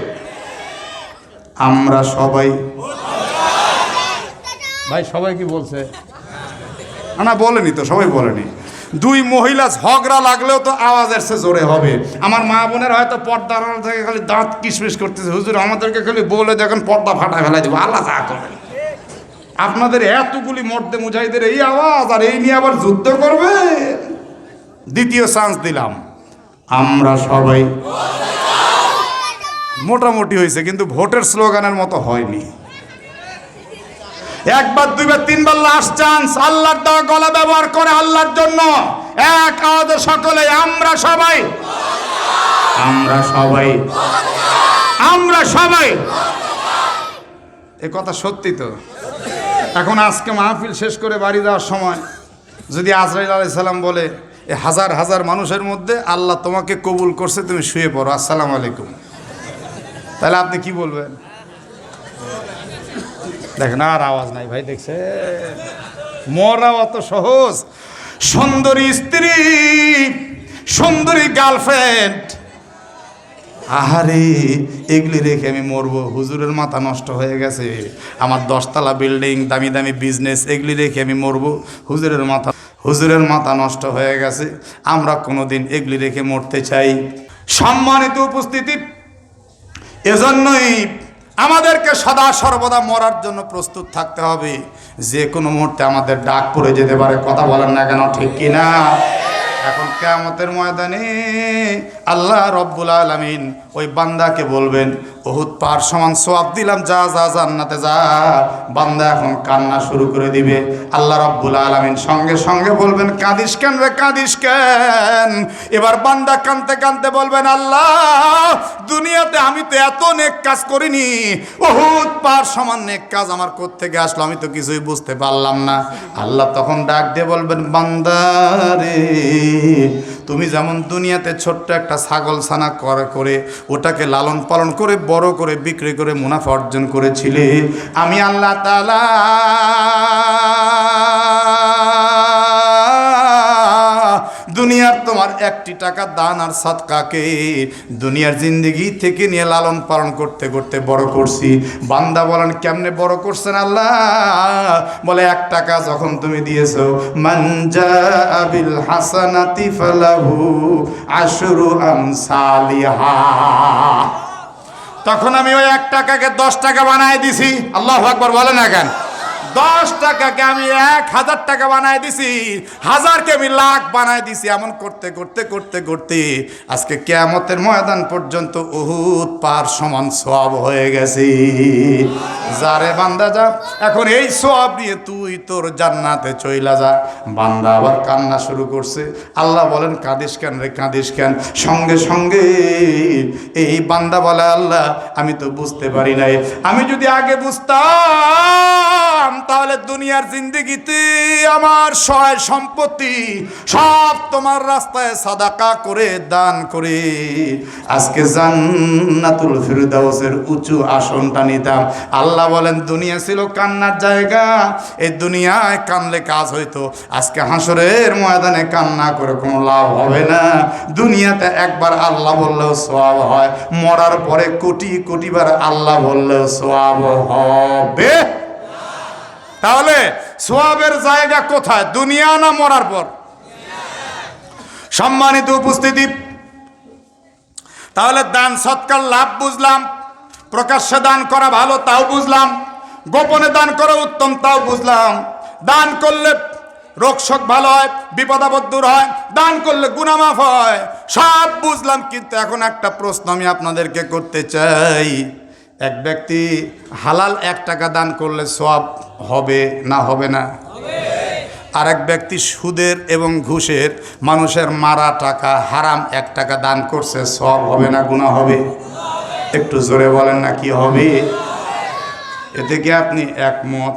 আমরা সবাই, ভাই সবাই কি বলছে? না বলেনি তো, সবাই বলেনি। দুই মহিলা ঝগড়া লাগলেও তো আওয়াজের সে জোরে হবে। আমার মা বোনের হয়তো পর্দা থেকে খালি দাঁত কিশমিশ করতেছে, হুজুর আমাদেরকে খালি বলে দেখেন পর্দা ফাটা ফেলাই দেবো, আল্লাহ যা করেন। আপনাদের এতগুলি মর্দে মুজাহিদের এই আওয়াজ, আর এই নিয়ে আবার যুদ্ধ করবে? দ্বিতীয় চান্স দিলাম। আমরা সবাই মোটামুটি হয়েছে, কিন্তু ভোটের স্লোগানের মতো হয়নি। একবার দুইবার তিনবার লাস্ট চান্স। আল্লাহর দেওয়া গলা ব্যবহার করে আল্লাহর জন্য এক আওয়াজে সকলে আমরা সবাই, আমরা সবাই, আমরা সবাই। এ কথা সত্যি তো? এখন আজকে মাহফিল শেষ করে বাড়ি যাওয়ার সময় যদি আজরাইল আলাইহিস সালাম বলে এ হাজার হাজার মানুষের মধ্যে আল্লাহ তোমাকে কবুল করছে, তুমি শুয়ে পড়ো, আসসালামু আলাইকুম, তাহলে আপনি কি বলবেন? দেখেন আর আওয়াজ নাই ভাই, দেখছে? মরা অত সহজ? সুন্দরী স্ত্রী, সুন্দরী গার্লফ্রেন্ড, আহারে এগুলি রেখে আমি মরবো, হুজুরের মাথা নষ্ট হয়ে গেছে, আমার 10 তলা বিল্ডিং, দামি দামি বিজনেস, এগুলি রেখে আমি মরবো, হুজুরের মাথা নষ্ট হয়ে গেছে। আমরা কোনোদিন এগুলি রেখে মরতে চাই? সম্মানিত উপস্থিতি, এজন্যই আমাদেরকে সদা সর্বদা মরার জন্য প্রস্তুত থাকতে হবে। যে কোনো মুহূর্তে আমাদের ডাক পড়ে যেতে পারে। কথা বলেন না কেন? ঠিক কিনা? এখন কিয়ামতের ময়দানে আল্লাহ রব্বুল আলামিন ওই বান্দাকে বলবেন, উহুদ পাহাড় সমান সওয়াব দিলাম, যা যা জান্নাতে যা। বান্দা এখন কান্না শুরু করে দিবে। আল্লাহ রব্বুল আলামিন সঙ্গে সঙ্গে বলবেন, কাঁদিস কেন রে, কাঁদিস কেন? এবার বান্দা কাঁদতে কাঁদতে বলবেন, আল্লাহ দুনিয়াতে আমি তো এত নেক কাজ করিনি, উহুদ পাহাড় সমান নেক কাজ আমার কোত্থেকে আসলো, আমি তো কিছুই বুঝতে পারলাম না। আল্লাহ তখন ডাক দিয়ে বলবেন, বান্দা রে, তুমি যেমন দুনিয়াতে ছোট্ট একটা ছাগল ছানা করে ওটাকে লালন পালন করে বড় করে বিক্রি করে মুনাফা অর্জন করেছিলে, আমি আল্লাহ তাআলা দুনিয়ার তোমার 1টি টাকা দান আর সাদকাকে দুনিয়ার জিন্দেগি থেকে নিয়ে লালন পালন করতে করতে বড় করছি। বান্দা বলেন, কেমনে বড় করছেন আল্লাহ? বলে, 1 টাকা যখন তুমি দিয়েছো, মান জাআ বিল হাসানাতি ফালাহু আশরু আমসালিহা, তখন আমি ওই 1 টাকাকে 10 টাকা বানায় দিছি। আল্লাহু আকবার বলেন না কেন? 10 টাকাকে আমি 1000 টাকা বানায় দিছি, 1000কে আমি লাখ বানায় দিছি। এমন করতে করতে করতে করতে আজকে কিয়ামতের ময়দান পর্যন্ত উহুদ পাহাড় সমান সওয়াব হয়ে গেছে। যারে বান্দা যা, এখন এই সওয়াব নিয়ে তুই তোর জান্নাতে চইলা যা। বান্দা আবার কান্না শুরু করছে। আল্লাহ বলেন, কাঁদিস কেন রে, কাঁদিস কেন? সঙ্গে সঙ্গে এই বান্দা বলে, আল্লাহ আমি তো বুঝতে পারি নাই, আমি যদি আগে বুঝতাম তাহলে দুনিয়ার জিন্দেগিতে আমার সয় সম্পত্তি সব তোমার রাস্তায় সাদাকা করে দান করে আজকে জান্নাতুল ফিরদাউসের উঁচু আসনটা নিতাম। আল্লাহ বলেন, দুনিয়া ছিল কান্নার জায়গা, এই দুনিয়ায় কানলে কাজ হইতো, আজকে হাসরের ময়দানে কান্না করে কোনো লাভ হবে না। দুনিয়াতে একবার আল্লাহ বললেও সওয়াব হয়, মরার পরে কোটি কোটিবার আল্লাহ বললেও সওয়াব হবে। তাহলে সওয়াবের জায়গা কোথায়, দুনিয়া না মরার পর? সম্মানিত উপস্থিতি, তাহলে দান সৎকার লাভ বুঝলাম, প্রকাশ্যে দান করা ভালো তাও বুঝলাম, গোপনে দান করা উত্তম তাও বুঝলাম। দান করলে রোগ শোক ভালো হয়, বিপদ আপদ দূর হয়, দান করলে গুনাহ মাফ হয়, সব বুঝলাম। কিন্তু এখন একটা প্রশ্ন আমি আপনাদেরকে করতে চাই, এক ব্যক্তি হালাল 1 টাকা দান করলে সওয়াব হবে না হবে না? আর এক ব্যক্তি সুদের এবং ঘুষের মানুষের মারা টাকা হারাম 1 টাকা দান করছে, সওয়াব হবে না গুনাহ হবে? একটু জোরে বলেন না, কি হবে? এতে কি আপনি একমত?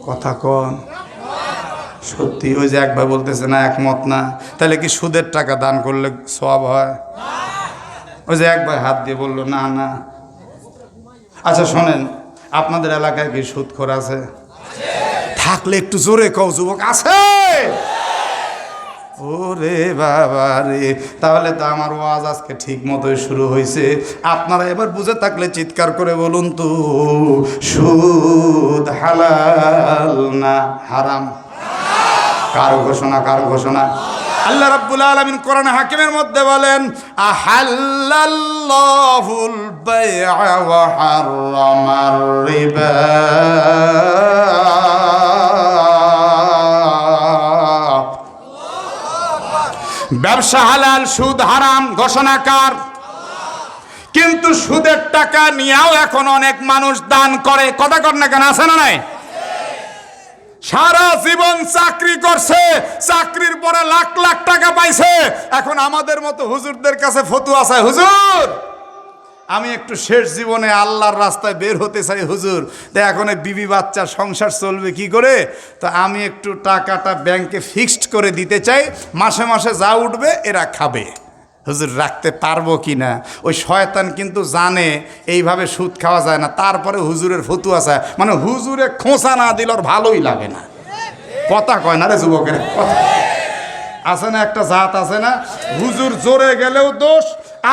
কথা কন সত্যি? ওই যে এক ভাই বলতেছে না একমত না, তাহলে কি সুদের টাকা দান করলে সওয়াব হয়? ওই যে এক ভাই হাত দিয়ে বললো না না। আচ্ছা শোনেন, আপনাদের এলাকায় কি সুদখোর আছে? থাকলে একটু জোরে কও যুবক, আছে? ওরে বাবা রে, তাহলে তো আমার ওয়াজ আজকে ঠিক মতোই শুরু হয়েছে। আপনারা এবার বুঝে থাকলে চিৎকার করে বলুন তো, সুদ হালাল না হারাম? কার ঘোষণা? কার ঘোষণা? আল্লাহ রাব্বুল আলামিন কোরআন হাকিমের মধ্যে বলেন, আহাল্লাল্লাহুল বাই'a ওয়া হাররামার রিবা। ব্যবসা হালাল, সুদ হারাম, ঘোষণাকার। কিন্তু সুদের টাকা নিয়েও এখন অনেক মানুষ দান করে। কথা কর না কেন? আছে না নাই? সারা জীবন চাকরি করছে, চাকরির পরে লাখ লাখ টাকা পাইছে, এখন আমাদের মতো হুজুরদের কাছে ফতুয়া চায়, হুজুর আমি একটু শেষ জীবনে আল্লাহর রাস্তায় বের হতে চাই হুজুর, তা এখন বিবি বাচ্চার সংসার চলবে কি করে, তো আমি একটু টাকাটা ব্যাংকে ফিক্সড করে দিতে চাই, মাসে মাসে যা উঠবে এরা খাবে। হুজুর রাখতে পারবো কি না? ওই শয়তান কিন্তু জানে এইভাবে সুদ খাওয়া যায় না, তারপরে হুজুরের ফতুয়া চায়, মানে হুজুরে খোঁচা না দিল ওর ভালোই লাগে না। কথা কয় না রে যুবকের, কথা আছে না? একটা জাত আছে না, হুজুর জোরে গেলেও দোষ,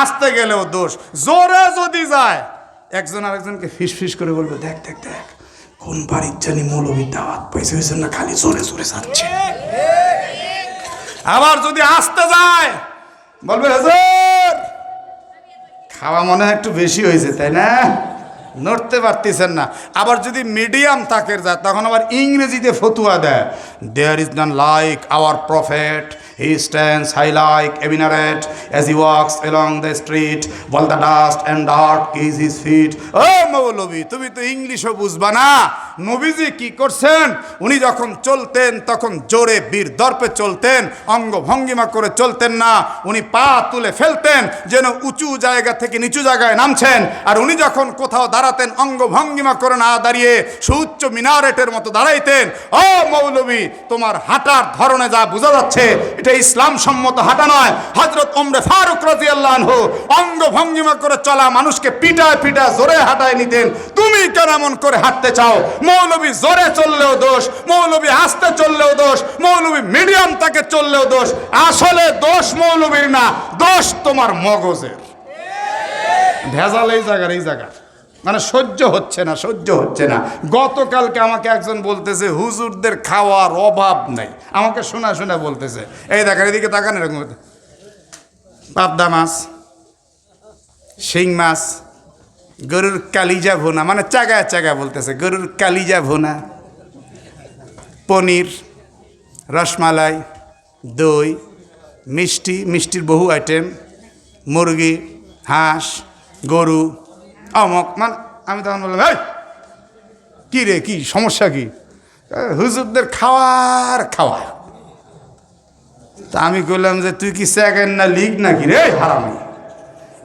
আসতে গেলেও দোষ। জোরে যদি যায় একজন আরেকজনকে ফিস ফিস করে বলবে, দেখ দেখ দেখ কোন বাড়ির জানি মৌলবী দাওয়াত পাইছে, হয়েছে না খালি জোরে জোরে যাচ্ছে। আবার যদি আসতে যায় বলবে, হুজুর খাওয়া মনে হয় একটু বেশি হয়েছে, তাই না, নড়তে পারতেছেন না। আবার যদি মিডিয়াম তাকের যায় তখন আবার ইংরেজিতে ফতুয়া দেয়, there is none like our prophet, he stands high like a minaret as he walks along the street, all the dust and dirt kiss his feet. ও মৌলবী, তুমি তো ইংলিশও বুঝবা না। নবীজি কি করছেন? উনি যখন চলতেন তখন জোরে বীর দর্পে চলতেন, অঙ্গ ভঙ্গিমা করে চলতেন না। উনি পা তুলে ফেলতেন যেন উঁচু জায়গা থেকে নিচু জায়গায় নামছেন। আর উনি যখন কোথাও দাঁড়াতেন অঙ্গ ভঙ্গিমা করে না দাঁড়িয়ে সুউচ্চ মিনারেটের মতো দাঁড়াইতেন। ও মৌলবী, তোমার হাঁটার ধরনে যা বোঝা যাচ্ছে এটা ইসলাম সম্মত হাঁটা নয়। হযরত ওমরে ফারুক রাদিয়াল্লাহু আনহু অঙ্গ ভঙ্গিমা করে চলা মানুষকে পিটায় পিটায় জোরে হাঁটায় নিতেন। তুমি কেন এমন করে হাঁটতে চাও? মৌলবী জোরে চললেও দোষ, মৌলবী আস্তে চললেও দোষ, মৌলবী মিডিয়াম তাকে চললেও দোষ। আসলে দোষ মৌলবীর না, দোষ তোমার মগজের। ভেজাল এই জায়গার, এই জায়গা মানে সহ্য হচ্ছে না, সহ্য হচ্ছে না। গতকালকে আমাকে একজন বলতেছে হুজুরদের খাওয়ার অভাব নাই, আমাকে শোনা শোনা বলতেছে। এই দেখেন এদিকে তাকান, এরকম পাবদা মাছ, শিং মাছ, গরুর কালিজা ভুনা, মানে চাগায় চাগায় বলতেছে গরুর কালিজা ভুনা, পনির, রসমালাই, দই, মিষ্টি, মিষ্টির বহু আইটেম, মুরগি, হাঁস, গরু, অমক। মানে আমি তখন বললাম, এই কী রে, কি সমস্যা কি? হুজুরদের খাওয়ার খাওয়া। তা আমি কইলাম যে তুই কি সেকেন্ড না লিগ নাকি রে হারামি?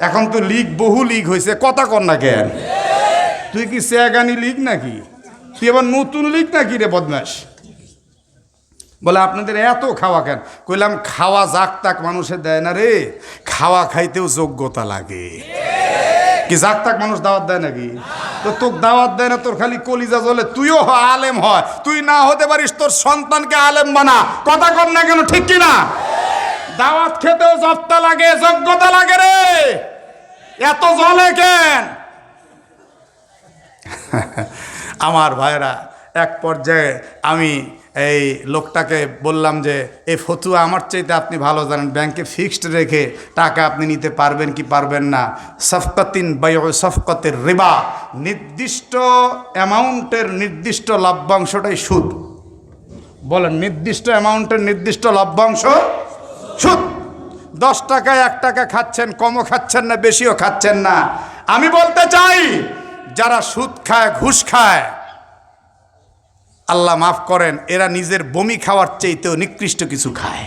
এখন তো লিগ, বহু লিগ হয়েছে, কথা কর না কেন? তুই কি সেগানি লিগ নাকি? তুই এবার নতুন লিগ নাকি রে বদমাস? বলে আপনাদের এত খাওয়া কেন? কইলাম খাওয়া জাক তাক মানুষের দেয় না রে, খাওয়া খাইতেও যোগ্যতা লাগে। কি জাক তাক মানুষ দাওয়াত দেয় নাকি? তো তোকে দাওয়াত দেয় না, তোর খালি কলিজা জ্বলে, তুইও আলেম হয়, তুই না হতে পারিস, তোর সন্তানকে আলেম বানা। কথা কর না কেন, ঠিক কিনা? দাওয়াত খেতেও জপ্তা লাগে, যোগ্যতা লাগে রে, এত জ্বলে কেন? আমার ভাইরা, এক পর্যায়ে আমি এই লোকটাকে বললাম যে এই ফতুয়া আমার চাইতে আপনি ভালো জানেন, ব্যাংকে ফিক্সড রেখে টাকা আপনি নিতে পারবেন কি পারবেন না? সফকাতিন বাইউ সফকাতের রিবা, নির্দিষ্ট অ্যামাউন্টের নির্দিষ্ট লভ্যাংশটাই সুদ। বলেন, নির্দিষ্ট অ্যামাউন্টের নির্দিষ্ট লভ্যাংশ সুদ। 10 টাকায় 1 টাকা খাচ্ছেন, কমও খাচ্ছেন না, বেশিও খাচ্ছেন না। আমি বলতে চাই, যারা সুদ খায়, ঘুষ খায়, আল্লাহ মাফ করেন, এরা নিজের বমি খাওয়ার চাইতেও নিকৃষ্ট কিছু খায়।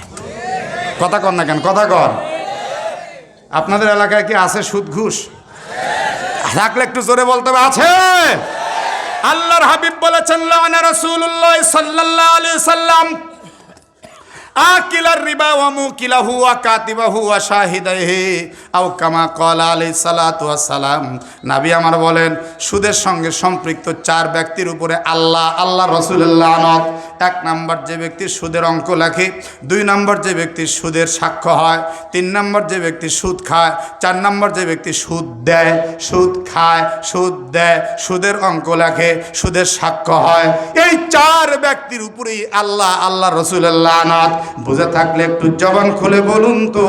কথা কর না কেন, কথা কর। আপনাদের এলাকায় কি আছে সুদ ঘুষ? থাকলে একটু জোরে বলতে হবে, আছে। আল্লাহর হাবিব বলেছেন, লানা রাসূলুল্লাহ সাল্লাল্লাহু আলাইহি সাল্লাম আকিলার রিবা ওয়া মুকিলাহু ওয়া কাতিবাহু ওয়া শাহিদাইহি আও কামা ক্বালা আলাইহিস সালাতু ওয়াস সালাম। নবী আমার বলেন, সুদের সঙ্গে সম্পৃক্ত 4 ব্যক্তির উপরে আল্লাহ রাসূলুল্লাহ লানত। 1 নাম্বার যে ব্যক্তি সুদের অঙ্ক লেখে, 2 নাম্বার যে ব্যক্তি সুদের সাক্ষ্য হয়, 3 নাম্বার যে ব্যক্তি সুদ খায়, 4 নাম্বার যে ব্যক্তি সুদ দেয়, সুদ খায়, সুদ দেয়, সুদের অঙ্ক লেখে, সুদের সাক্ষ্য হয়, এই 4 ব্যক্তির উপরেই আল্লাহ রাসূলের লানত। বুঝে থাকলে একটু জবান খুলে বলুন তো,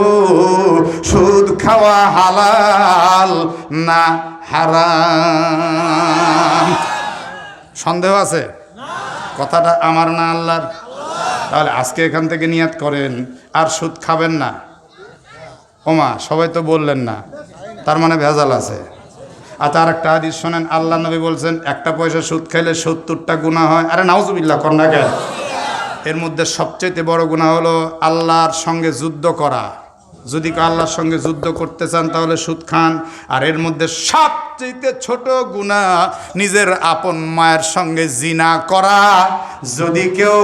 সুদ খাওয়া হালাল না হারাম? সন্দেহ আছে? কথাটা আমার না আল্লাহর? তাহলে আজকে এখান থেকে নিয়াত করেন আর সুদ খাবেন না। ওমা, সবাই তো বললেন না, তার মানে ভেজাল আছে। আর তার একটা হাদিস শোনেন, আল্লাহ নবী বলছেন 1 পয়সা সুদ খাইলে 70টা গুনাহ হয়। আরে নাউজুবিল্লাহ কর না কেন? এর মধ্যে সবচেয়ে বড় গুনাহ হলো আল্লাহর সঙ্গে যুদ্ধ করা। যদি আল্লাহর সঙ্গে যুদ্ধ করতে চান তাহলে সুদ খান। আর এর মধ্যে সবচেয়ে ছোট গুনাহ নিজের আপন মায়ের সঙ্গে জিনা করা। যদি কেউ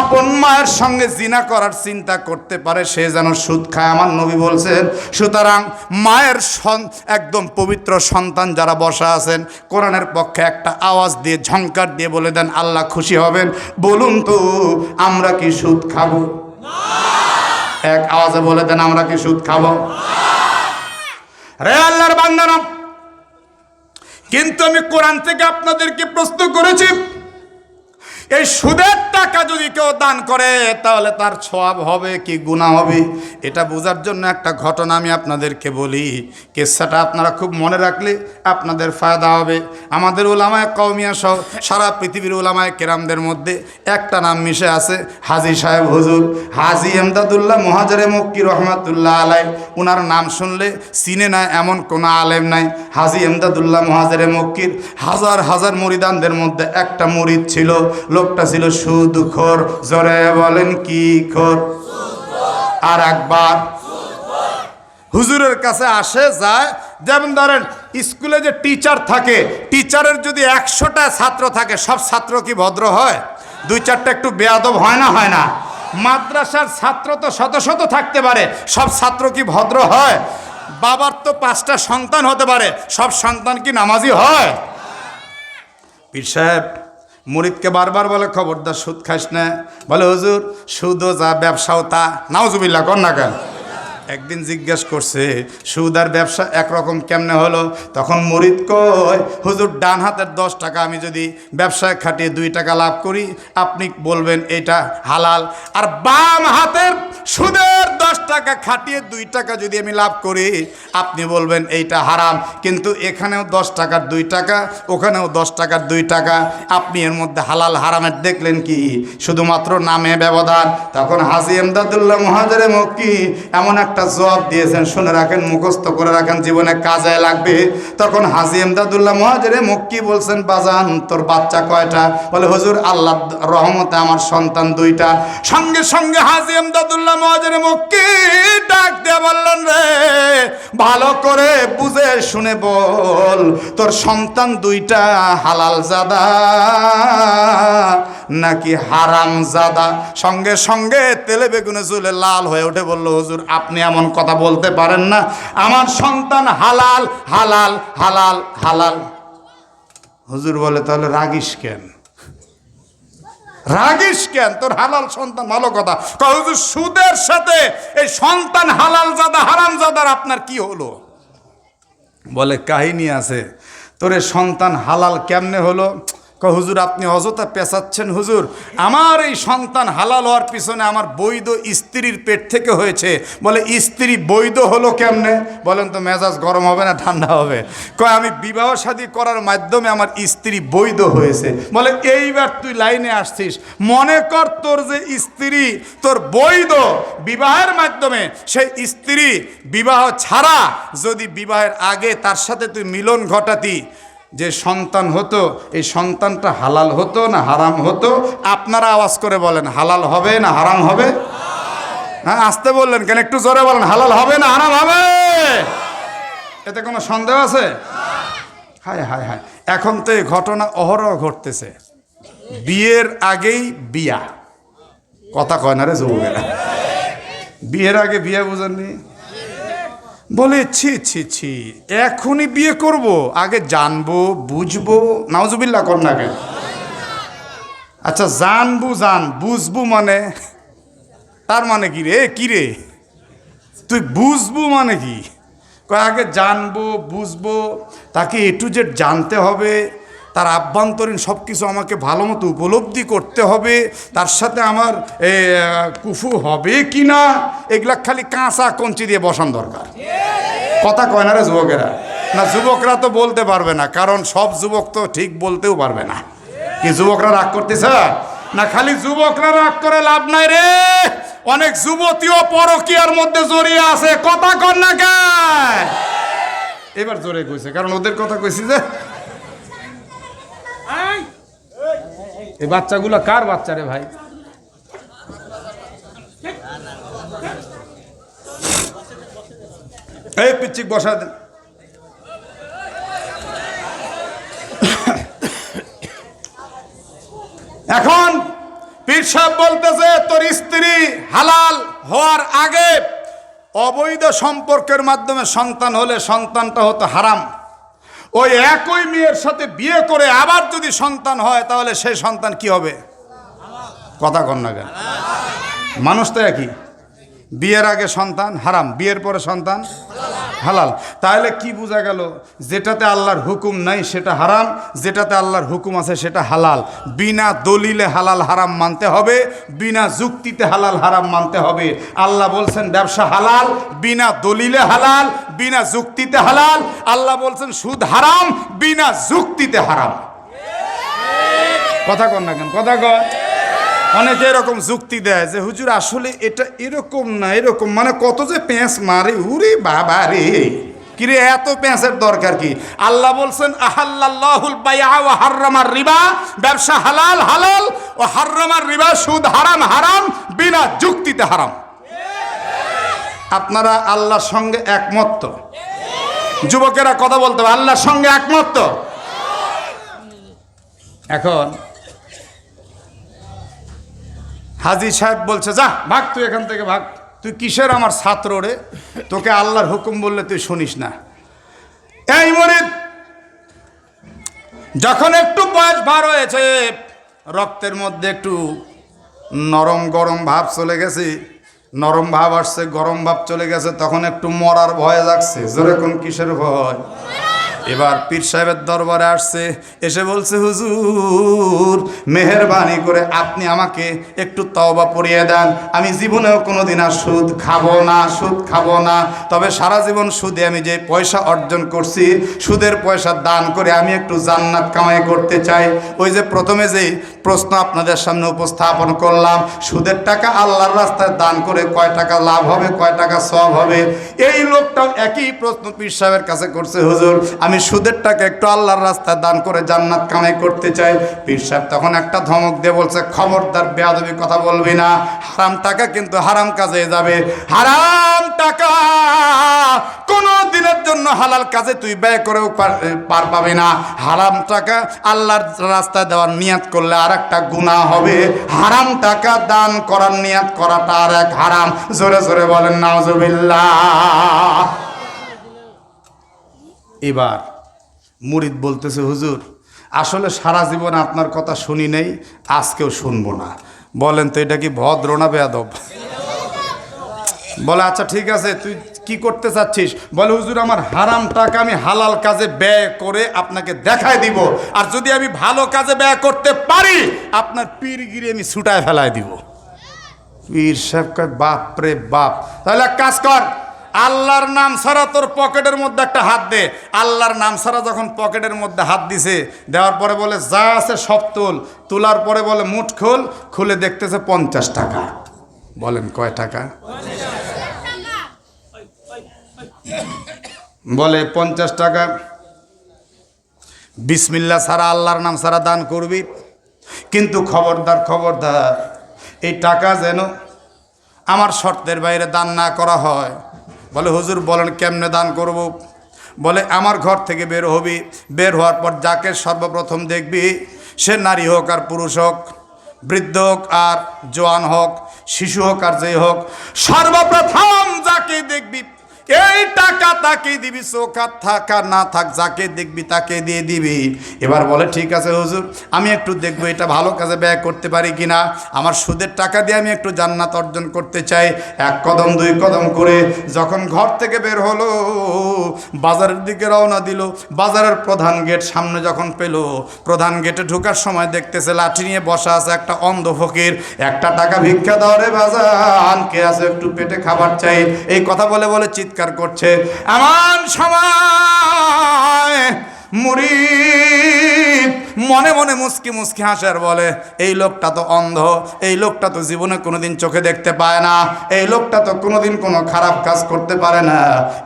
আপন মায়ের সঙ্গে জিনা করার চিন্তা করতে পারে, সে যেন সুদ খায়, আমার নবী বলছেন। সুতরাং মায়ের একদম পবিত্র সন্তান যারা বসা আছেন, কোরআনের পক্ষে একটা আওয়াজ দিয়ে ঝংকার দিয়ে বলে দেন, আল্লাহ খুশি হবেন। বলুন তো, আমরা কি সুদ খাবো? এক আওয়াজে বলে দেন, আমরা কি সুদ খাবো? রে আল্লাহর বান্দারা, কিন্তু আমি কোরআন থেকে আপনাদেরকে প্রশ্ন করেছি, এই সুদের টাকা যদি কেউ দান করে তাহলে তার সওয়াব হবে কি গুনাহ হবে? এটা বোঝার জন্য একটা ঘটনা আমি আপনাদেরকে বলি। কিসসাটা আপনারা খুব মনে রাখলে আপনাদের ফায়দা হবে। আমাদের উলামায়ে কওমিয়া সহ সারা পৃথিবীর উলামায়ে কেরামদের মধ্যে একটা নাম মিশে আছে, হাজী সাহেব হুজুর, হাজী এমদাদুল্লাহ মুহাজিরে মক্কি রহমাতুল্লাহ আলাইহি। ওনার নাম শুনলে চিনে না এমন কোনো আলেম নাই। হাজী এমদাদুল্লাহ মুহাজিরে মক্কির হাজার হাজার মুরিদানদের মধ্যে একটা মুরিদ ছিল, লোকটা ছিল সুদখোর। জোরে বলেন, কি খোর? আর একবার হুজুরের কাছে আসে যায়। যেমন ধরেন স্কুলে যে টিচার থাকে, টিচারের যদি 100টা ছাত্র থাকে, সব ছাত্র কি ভদ্র হয়? 2-4টা একটু বেয়াদব হয় না? হয় না? মাদ্রাসার ছাত্র তো শত শত থাকতে পারে, সব ছাত্র কি ভদ্র হয়? বাবার তো 5টা সন্তান হতে পারে, সব সন্তান কি নামাজি হয়? পীর সাহেব মুরিদকে বারবার বলে, খবরদার সুদ খাইস না। বলে, হুজুর সুদও যা ব্যবসাও তা। নাউজুবিল্লাহ কর না কেন? একদিন জিজ্ঞেস করছে, সুদ আর ব্যবসা একরকম কেমনে হলো? তখন মুরিদ কয়, হুজুর ডান হাতের 10 টাকা আমি যদি ব্যবসায় খাটিয়ে 2 টাকা লাভ করি, আপনি বলবেন এটা হালাল। আর বাম হাতের সুদের 10 টাকা খাটিয়ে 2 টাকা যদি আমি লাভ করি, আপনি বলবেন এইটা হারাম। কিন্তু এখানেও 10 টাকার 2 টাকা, ওখানেও 10 টাকার 2 টাকা, আপনি এর মধ্যে হালাল হারামের দেখলেন কি? শুধুমাত্র নামে ব্যবধান। তখন হাজী এমদাদুল্লাহ মুহাজিরে মক্কি এমন একটা জবাব দিয়েছেন, শুনে রাখেন, মুখস্থ করে রাখেন, জীবনে কাজে লাগবে। তখন হাজী এমদাদুল্লাহ মুহাজিরে মক্কি বলছেন, বাজান তোর বাচ্চা কয়টা? বলে, হুজুর আল্লাহর রহমতে আমার সন্তান 2টা। সঙ্গে সঙ্গে হাজী এমদাদুল্লাহ মুহাজিরে মক্কি ডাক দিয়ে বললেন, রে ভালো করে বুঝে শুনে বল, তোর সন্তান 2টা হালাল জাদা নাকি হারাম জাদা? সঙ্গে সঙ্গে তেলে বেগুনে চুলে লাল হয়ে উঠে বলল, হুজুর আপনি এমন কথা বলতে পারেন না, আমার সন্তান হালাল হালাল হালাল হালাল। হুজুর বলে, তাহলে রাগিস কেন? রাগিস কেন? তোর হালাল সন্তান ভালো কথা। হুজুর সুদের সাথে এই সন্তান হালাল জাদা হারাম জাদার আপনার কি হলো? বলে, কাহিনী আছে। তোর সন্তান হালাল কেমনে হলো? হুজুর আপনি অযথা পেঁচাচ্ছেন। হুজুর আমার এই সন্তান হালাল হওয়ার পিছনে আমার বৈধ স্ত্রীর পেট থেকে হয়েছে। বলে, স্ত্রী বৈধ হলো কেমনে? বলেন তো, মেজাজ গরম হবে না ঠান্ডা হবে? কয়, আমি বিবাহ শাদী করার মাধ্যমে আমার স্ত্রী বৈধ হয়েছে। বলে, এইবার তুই লাইনে আসছিস। মনে কর তোর যে স্ত্রী তোর বৈধ বিবাহের মাধ্যমে, সেই স্ত্রী বিবাহ ছাড়া যদি বিবাহের আগে তার সাথে তুই মিলন ঘটাতি, যে সন্তান হতো, এই সন্তানটা হালাল হতো না হারাম হতো? আপনারা আওয়াজ করে বলেন, হালাল হবে না হারাম হবে? হ্যাঁ, আসতে বললেন কেন? একটু জোরে বলেন, হালাল হবে না হারাম হবে? এতে কোনো সন্দেহ আছে? হায় হায় হায়, এখন তো এই ঘটনা অহরহ ঘটতেছে। বিয়ের আগেই বিয়া, কথা কয় না রে যুবকেরা। বিয়ের আগে বিয়ে বুঝেননি? বলে ছি ছি ছি, এখনই বিয়ে করব, আগে জানবো বুঝবো। নাউজুবিল্লাহ কর না কেন? আচ্ছা জানবো বুঝবো মানে তার মানে কি রে? কি রে তুই বুঝবো মানে কি? কয় আগে জানবো বুঝবো, তাকে এ টু জেড জানতে হবে, তার আভ্যন্তরীণ সব কিছু আমাকে ভালো মতো উপলব্ধি করতে হবে, তার সাথে আমার কুফু হবে কি না, এগুলা খালি কাঁচা কঞ্চি দিয়ে বসান দরকার। কথা কয় না রে যুবকেরা? না যুবকরা তো বলতে পারবে না, কারণ সব যুবক তো ঠিক বলতেও পারবে না। কি যুবকরা রাগ করতেছে? না খালি যুবকরা রাগ করে লাভ নাই রে, অনেক যুবতীও পরকীয়ার মধ্যে জড়িয়ে আছে। কথা কর না কে? এবার জোরে কইছে, কারণ ওদের কথা কইছি যে এই বাচ্চাগুলো কার বাচ্চা রে ভাই? এই পিচ্চিক বসা দেন। এখন পীর সাহেব বলতেছে তোর স্ত্রী হালাল হওয়ার আগে অবৈধ সম্পর্কের মাধ্যমে সন্তান হলে সন্তানটা হতো হারাম। ওই একই মেয়ের সাথে বিয়ে করে আবার যদি সন্তান হয় তাহলে সেই সন্তান কি হবে? কথা কন না কেন? মানুষ তো একই। বিয়ের আগে সন্তান হারাম, বিয়ের পরে সন্তান হালাল। তাহলে কি বোঝা গেল? যেটাতে আল্লাহর হুকুম নাই সেটা হারাম, যেটাতে আল্লাহর হুকুম আছে সেটা হালাল। বিনা দলিলে হালাল হারাম মানতে হবে, বিনা যুক্তিতে হালাল হারাম মানতে হবে। আল্লাহ বলছেন ব্যবসা হালাল, বিনা দলিলে হালাল, বিনা যুক্তিতে হালাল। আল্লাহ বলছেন সুদ হারাম, বিনা যুক্তিতে হারাম। কথা কন না কেন? কথা কন। অনেকে এরকম যুক্তি দেয় যে হুজুর আসলে এটা এরকম না এরকম, মানে কত যে পেঁচ মারে। উরে বাবা রে, কিরে এত পেঁচের দরকার কি? আল্লাহ বলছেন আহাল্লাল্লাহুল বাইআ ওয়া হাররামার রিবা, ব্যবসা হালাল হালাল, ও হাররামার রিবা, সুদ হারাম হারাম, বিনা যুক্তিতে হারাম। আপনারা আল্লাহর সঙ্গে একমত তো? যুবকেরা কথা বলতে হবে, আল্লাহর সঙ্গে একমত তো? এখন হাজী সাহেব বলছে যা ভাগ, তুই এখান থেকে ভাগ, তুই কিসের আমার ছাত্র রে? তোকে আল্লাহর হুকুম বললে তুই শুনিস না। এই মুরিদ যখন একটু বয়স বার হয়েছে, রক্তের মধ্যে একটু নরম গরম ভাব চলে গেছে, নরম ভাব আসছে, গরম ভাব চলে গেছে, তখন একটু মরার ভয় জাগছে। জোরে কোন কিসের ভয়? এবার পীর সাহেবের দরবারে আসছে, এসে বলছে হুজুর মেহেরবানি করে আপনি আমাকে একটু তওবা পড়িয়ে দেন। আমি জীবনেও কোনোদিন আর সুদ খাবো না, সুদ খাবো না। তবে সারা জীবন সুদে আমি যে পয়সা অর্জন করছি, সুদের পয়সা দান করে আমি একটু জান্নাত কামাই করতে চাই। ওই যে প্রথমে যে প্রশ্ন আপনাদের সামনে উপস্থাপন করলাম, সুদের টাকা আল্লাহর রাস্তায় দান করে কয় টাকা লাভ হবে, কয় টাকা সওয়াব হবে? এই লোকটাও একই প্রশ্ন পীর সাহেবের কাছে করছে, হুজুর আমি সুদের টাকা একটু আল্লাহর রাস্তায় দান করে জান্নাত কামাই করতে চাই। পীর সাহেব তখন একটা ধমক দিয়ে বলছে, খবরদার বেয়াদবি কথা বলবি না, হারাম টাকা কিন্তু হারাম কাজে যাবে। হারাম টাকা কোনো দিনের জন্য হালাল কাজে তুই ব্যয় করেও পার পাবি না। হারাম টাকা আল্লাহর রাস্তায় দেওয়ার নিয়াত করলে আর একটা গুনাহ হবে। হারাম টাকা দান করার নিয়াত করাটা আর এক হারাম। জোরে জোরে বলেন নাউজুবিল্লাহ। এবার মুরিদ বলতেছে, হুজুর আসলে সারা জীবন আপনার কথা শুনি নেই, আজকেও শুনবো না। বলেন তো এটা কি ভদ্র না বেয়াদব? বলে আচ্ছা ঠিক আছে, তুই কি করতে চাচ্ছিস? বলে হুজুর আমার হারাম টাকা আমি হালাল কাজে ব্যয় করে আপনাকে দেখাই দিব, আর যদি আমি ভালো কাজে ব্যয় করতে পারি আপনার পীরগিরি আমি ছুটায় ফেলায় দিব। পীর সাহেব কয় বাপ রে বাপ, তাহলে এক কাজ কর, আল্লাহর নাম ছাড়া তোর পকেটের মধ্যে একটা হাত দে। আল্লাহর নাম ছাড়া যখন পকেটের মধ্যে হাত দিছে, দেওয়ার পরে বলে যা আছে সব তোল। তোলার পরে বলে মুঠ খোল, খুলে দেখতেছে 50 টাকা। বলেন কয় টাকা? বলে 50 টাকা। বিসমিল্লাহ ছাড়া আল্লাহর নাম ছাড়া দান করবি, কিন্তু খবরদার খবরদার এই টাকা যেন আমার শর্তের বাইরে দান না করা হয়। বলে হুজুর বলেন কেমনে দান করব? বলে আমার ঘর থেকে বের হবি, বের হওয়ার পর যাকে সর্বপ্রথম দেখবি, সে নারী হোক আর পুরুষ হোক, বৃদ্ধ হোক আর জোয়ান হোক, শিশু হোক আর যেই হোক, সর্বপ্রথম যাকে দেখবি এই টাকা তাকে দিবি, চোখার থাক আর না থাক যাকে দেখবি তাকে দিয়ে দিবি। এবার বলে ঠিক আছে হুজুর, আমি একটু দেখবো এটা ভালো কাজে ব্যয় করতে পারি কিনা, আমার সুদের টাকা দিয়ে আমি একটু জান্নাত অর্জন করতে চাই। এক কদম দুই কদম করে যখন ঘর থেকে বের হলো, বাজারের দিকে রওনা দিল। বাজারের প্রধান গেট সামনে যখন পেল, প্রধান গেটে ঢোকার সময় দেখতেছে লাঠি নিয়ে বসা আছে একটা অন্ধ ফকির। একটা টাকা ভিক্ষা দাও রে বাজান, কে আছে একটু পেটে খাবার চাই, এই কথা বলে বলে চিৎকার করছে। এমন সময় মুরিদ মনে মনে মুস্কি মুস্কি হাসার বলে, এই লোকটা তো অন্ধ, এই লোকটা তো জীবনে কোনোদিন চোখে দেখতে পায় না, এই লোকটা তো কোনোদিন কোনো খারাপ কাজ করতে পারে না,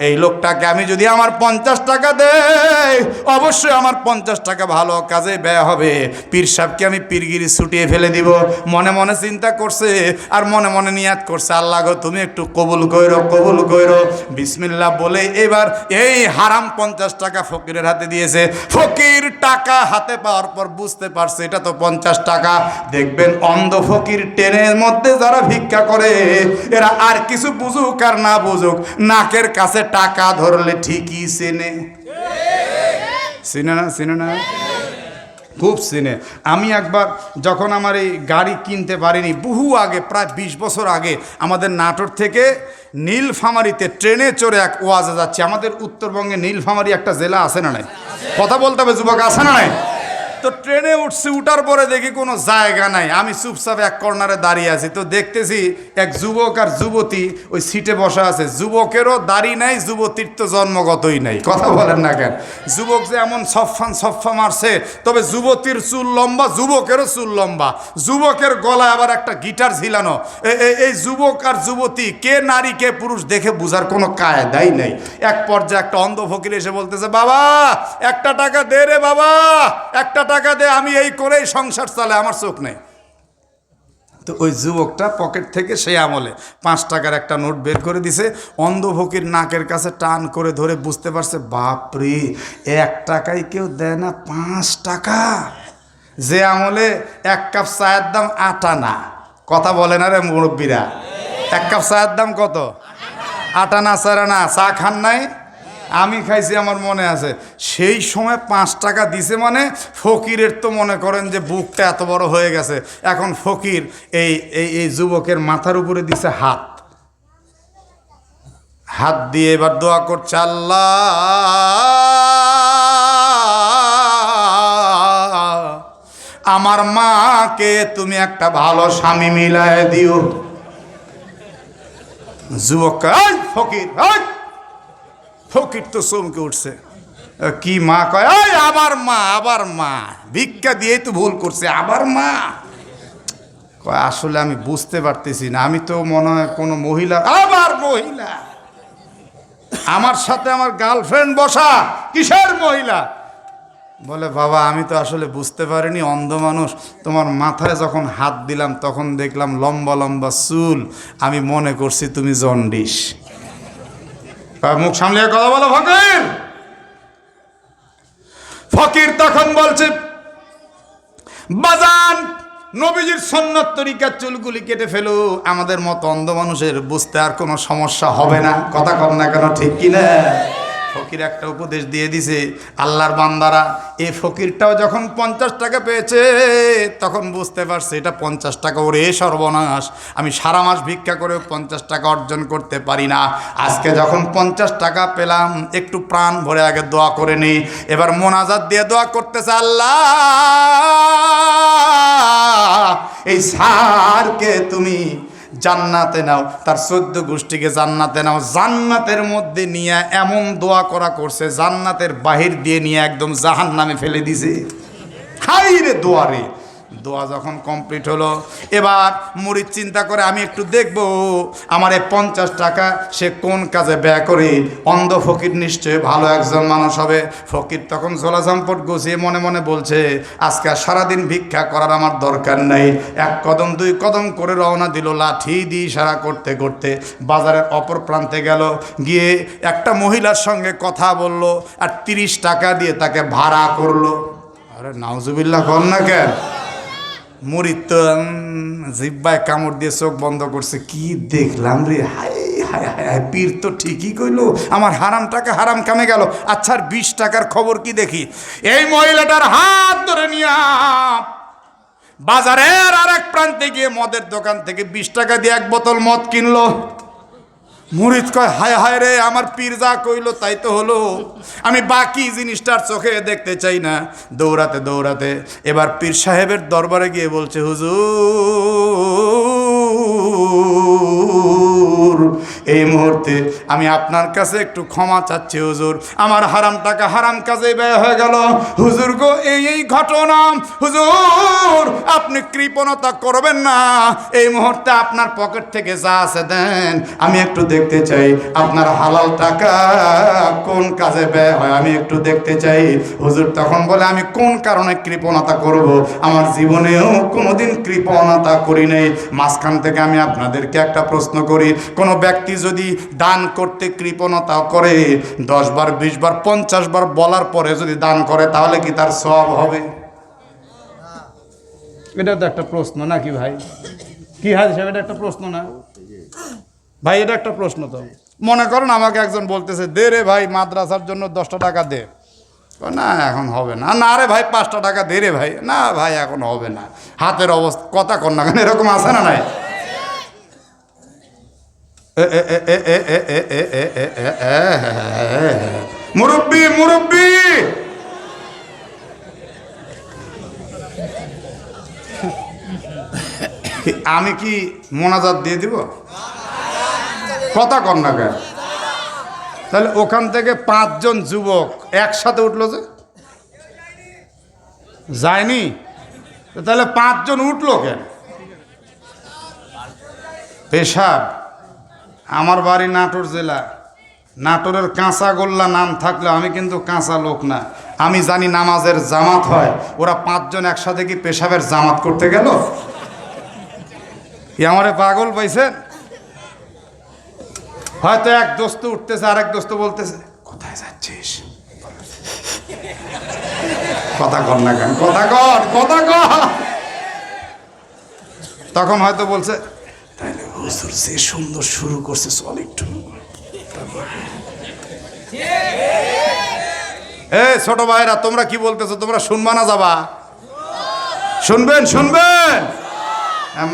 এই লোকটাকে আমি যদি আমার 50 টাকা দেই, অবশ্যই আমার 50 টাকা ভালো কাজে ব্যয় হবে, পীর সাহেবকে আমি পীরগিরি ছুটিয়ে ফেলে দিব। মনে মনে চিন্তা করছে আর মনে মনে নিয়াত করছে, আল্লাহ গো তুমি একটু কবুল কইরো, কবুল কইরো। বিসমিল্লাহ বলে এবার এই হারাম 50 টাকা ফকিরের হাতে দিয়েছে। ফকির টাকা হাতে পাওয়ার পর বুঝতে পারছে এটা তো 50 টাকা। দেখবেন অন্ধ ফকির ট্রেনের মধ্যে যারা ভিক্ষা করে এরা আর কিছু বুঝুক আর না বুঝুক, নাকের কাছে টাকা ধরলে ঠিকই চেনে। চিনে না, চিনে না, খুব চিনে। আমি একবার যখন আমার এই গাড়ি কিনতে পারিনি, বহু আগে, প্রায় 20 বছর আগে, আমাদের নাটোর থেকে নীলফামারীতে ট্রেনে চড়ে এক ওয়াজে যাচ্ছি। আমাদের উত্তরবঙ্গে নীলফামারী একটা জেলা আছে না নাই? কথা বলতে হবে যুবক, আছে না নাই? তো ট্রেনে উঠছি, উঠার পরে দেখি কোনো জায়গা নাই, আমি চুপচাপ এক কর্নারে দাঁড়িয়ে আছি। তো দেখতেছি এক যুবক আর যুবতী ওই সিটে বসা আছে। যুবকেরও দাড়ি নাই, যুবতীর তো জন্মগতই নাই। কথা বলেন না কেন? যুবক যে এমন সফা মারছে, তবে যুবতীর চুল লম্বা, যুবকেরও চুল লম্বা, যুবকের গলায় আবার একটা গিটার ঝিলানো। এই যুবক আর যুবতী কে নারী কে পুরুষ দেখে বোঝার কোনো কায়দাই নেই। এক পর্যায়ে একটা অন্ধ ফকির এসে বলতেছে, বাবা একটা টাকা দে রে বাবা, একটা টাকা দে, আমি এই করেই সংসার চালে, আমার চোখ নেই। তো ওই যুবকটা পকেট থেকে সেই আমলে 5 টাকার একটা নোট বের করে দিছে। অন্ধ ফকির নাকের কাছে টান করে ধরে বুঝতে পারছে, বাপরে 1 টাকায় কেউ দেয় না, 5 টাকা। যে আমলে 1 কাপ চায়ের দাম 8 আনা। কথা বলে না রে মুরব্বীরা? 1 কাপ চায়ের দাম কত? 8 আনা 4 আনা। চা খান নাই? আমি খাইছি, আমার মনে আছে। সেই সময় 5 টাকা দিছে মানে ফকিরের তো মনে করেন যে বুকটা এত বড় হয়ে গেছে। এখন ফকির এই যুবকের মাথার উপরে দিছে হাত, হাত দিয়ে এবার দোয়া করছে, আল্লাহ আমার মাকে তুমি একটা ভালো স্বামী মিলায় দিও। যুবক ফকির, ফকির তো চমকে উঠছে, কি মা কয়? আবার মা, আবার মা, ভিক্ষা দিয়ে তো ভুল করছে, আবার মা কয় আসলে আমি বুঝতে পারতেছি না, আমি তো মনে হয় কোনো মহিলা। আবার মহিলা? আমার সাথে আমার গার্লফ্রেন্ড বসা, কিসের মহিলা? বলে বাবা আমি তো আসলে বুঝতে পারিনি, অন্ধ মানুষ, তোমার মাথায় যখন হাত দিলাম তখন দেখলাম লম্বা লম্বা চুল, আমি মনে করছি তুমি জন্ডিস। মুখ সামলিয়ে কথা বলো ফকির। ফকির তখন বলছে, বাজান নবীজির সুন্নাত তরিকার চুলগুলি কেটে ফেলো, আমাদের মতো অন্ধ মানুষের বুঝতে আর কোনো সমস্যা হবে না। কথা কর না কেন, ঠিক কিনা? ফকির একটা উপদেশ দিয়ে দিছে, আল্লাহর বান্দারা। এই ফকিরটাও যখন 50 টাকা পেয়েছে তখন বুঝতে পারছে এটা 50 টাকা ওরে সর্বনাশ, আমি সারা মাস ভিক্ষা করেও 50 টাকা অর্জন করতে পারি না। আজকে যখন 50 টাকা পেলাম, একটু প্রাণ ভরে আগে দোয়া করে নিই। এবার মোনাজাত দিয়ে দোয়া করতেছে, আল্লাহ এই সারকে তুমি জান্নাতে নাও, তার 14 গোষ্ঠীকে জান্নাতে নাও। জান্নাতের মধ্যে নিয়ে এমন দোয়া করা করছে, জান্নাতের বাহির দিয়ে নিয়ে একদম জাহান্নামে ফেলে দিছে। হাই রে দোয়া রে। দোয়া যখন কমপ্লিট হলো, এবার মুরিদ চিন্তা করে আমি একটু দেখব আমার এই 50 টাকা সে কোন কাজে ব্যয় করে। অন্ধ ফকির নিশ্চয় ভালো একজন মানুষ হবে। ফকির তখন ঝোলা ঝাম্পট গুছিয়ে মনে মনে বলছে, আজকে সারাদিন ভিক্ষা করার আমার দরকার নাই। 1 কদম 2 কদম করে রওনা দিল, লাঠি দিয়ে ইশারা করতে করতে বাজারের অপর প্রান্তে গেল। গিয়ে একটা মহিলার সঙ্গে কথা বলল আর 30 টাকা দিয়ে তাকে ভাড়া করলো। আরে নাউজুবিল্লাহ কর না কেন? মুরিদ তো জিব্বায় কামড় দিয়ে চোখ বন্ধ করছে, কি দেখলাম রে, হায় হায় হায় হায়, পীর তো ঠিকই কইলো, আমার হারাম টাকা হারাম কামে গেল। আচ্ছা, আর 20 টাকার খবর কি দেখি। এই মহিলাটার হাত ধরে নিয়া বাজারের আরেক প্রান্তে গিয়ে মদের দোকান থেকে 20 টাকা দিয়ে এক বোতল মদ কিনলো। মুরিদ কয়, হায় হায় রে, আমার পীর যা কইলো তাই তো হলো, আমি বাকি জিনিসটার চোখে দেখতে চাই না। দৌড়াতে দৌড়াতে এবার পীর সাহেবের দরবারে গিয়ে বলছে, হুজুর, এই মুহূর্তে আমি আপনার কাছে একটু ক্ষমা চাচ্ছি হুজুর, আমার হারাম টাকা হারাম কাজে ব্যয় হয়ে গেল। হুজুর গো, এই ঘটনা, হুজুর আপনি কৃপণতা করবেন না, এই মুহূর্তে আপনার পকেট থেকে যা আছে দেন, আমি একটু দেখতে চাই আপনার হালাল টাকা কোন কাজে ব্যয় হয়, আমি একটু দেখতে চাই। হুজুর তখন বলে, আমি কোন কারণে কৃপণতা করব, আমার জীবনেও কোনোদিন কৃপণতা করি নাই। মাঝখান থেকে আমি আপনাদেরকে একটা প্রশ্ন করি, কোনো ব্যক্তি যদি দান করতে কৃপণতা করে 10 বার 20 বার 50 বার বলার পরে যদি দান করে, তাহলে কি তার সওয়াব হবে? এটা তো একটা প্রশ্ন নাকি ভাই? কি হাজি সাহেব, এটা একটা প্রশ্ন না ভাই? এটা একটা প্রশ্ন। তো মনে করেন আমাকে একজন বলতেছে, দে রে ভাই মাদ্রাসার জন্য 10টা টাকা দে। না এখন হবে না। না রে ভাই 5টা টাকা দে রে ভাই। না ভাই এখন হবে না, হাতের অবস্থা, কথা কর না কেন, এরকম আছে না নাই? মুরব্বি মুরব্বি, আমি কি মোনাজাত দিয়ে দিব? কথা কর না কেন? তাহলে ওখান থেকে 5 জন যুবক একসাথে উঠলো, যে যায়নি, তাহলে 5 জন উঠলো কেন? পেশাব। আমার বাড়ি নাটোর জেলা, নাটোরের কাঁচাগোল্লা নাম থাকলে আমি কিন্তু কাঁচা লোক না, আমি জানি নামাজের জামাত হয়। ওরা 5 জন একসাথে কি পেশাবের জামাত করতে গেল? আমারে পাগল পাইছেন? হয়তো এক দোস্ত উঠতেছে, আরেক দোস্ত বলতেছে, কোথায় যাচ্ছিস? কথা কর না কেন? কথা কর, কথা কর। তখন হয়তো বলছে, তাহলে হুজুর যে সুন্দর শুরু করছে, চল একটু। এই ছোট ভাইরা, তোমরা কি বলতেছো? তোমরা শুনবা না যাবা? শুনবেন, শুনবেন?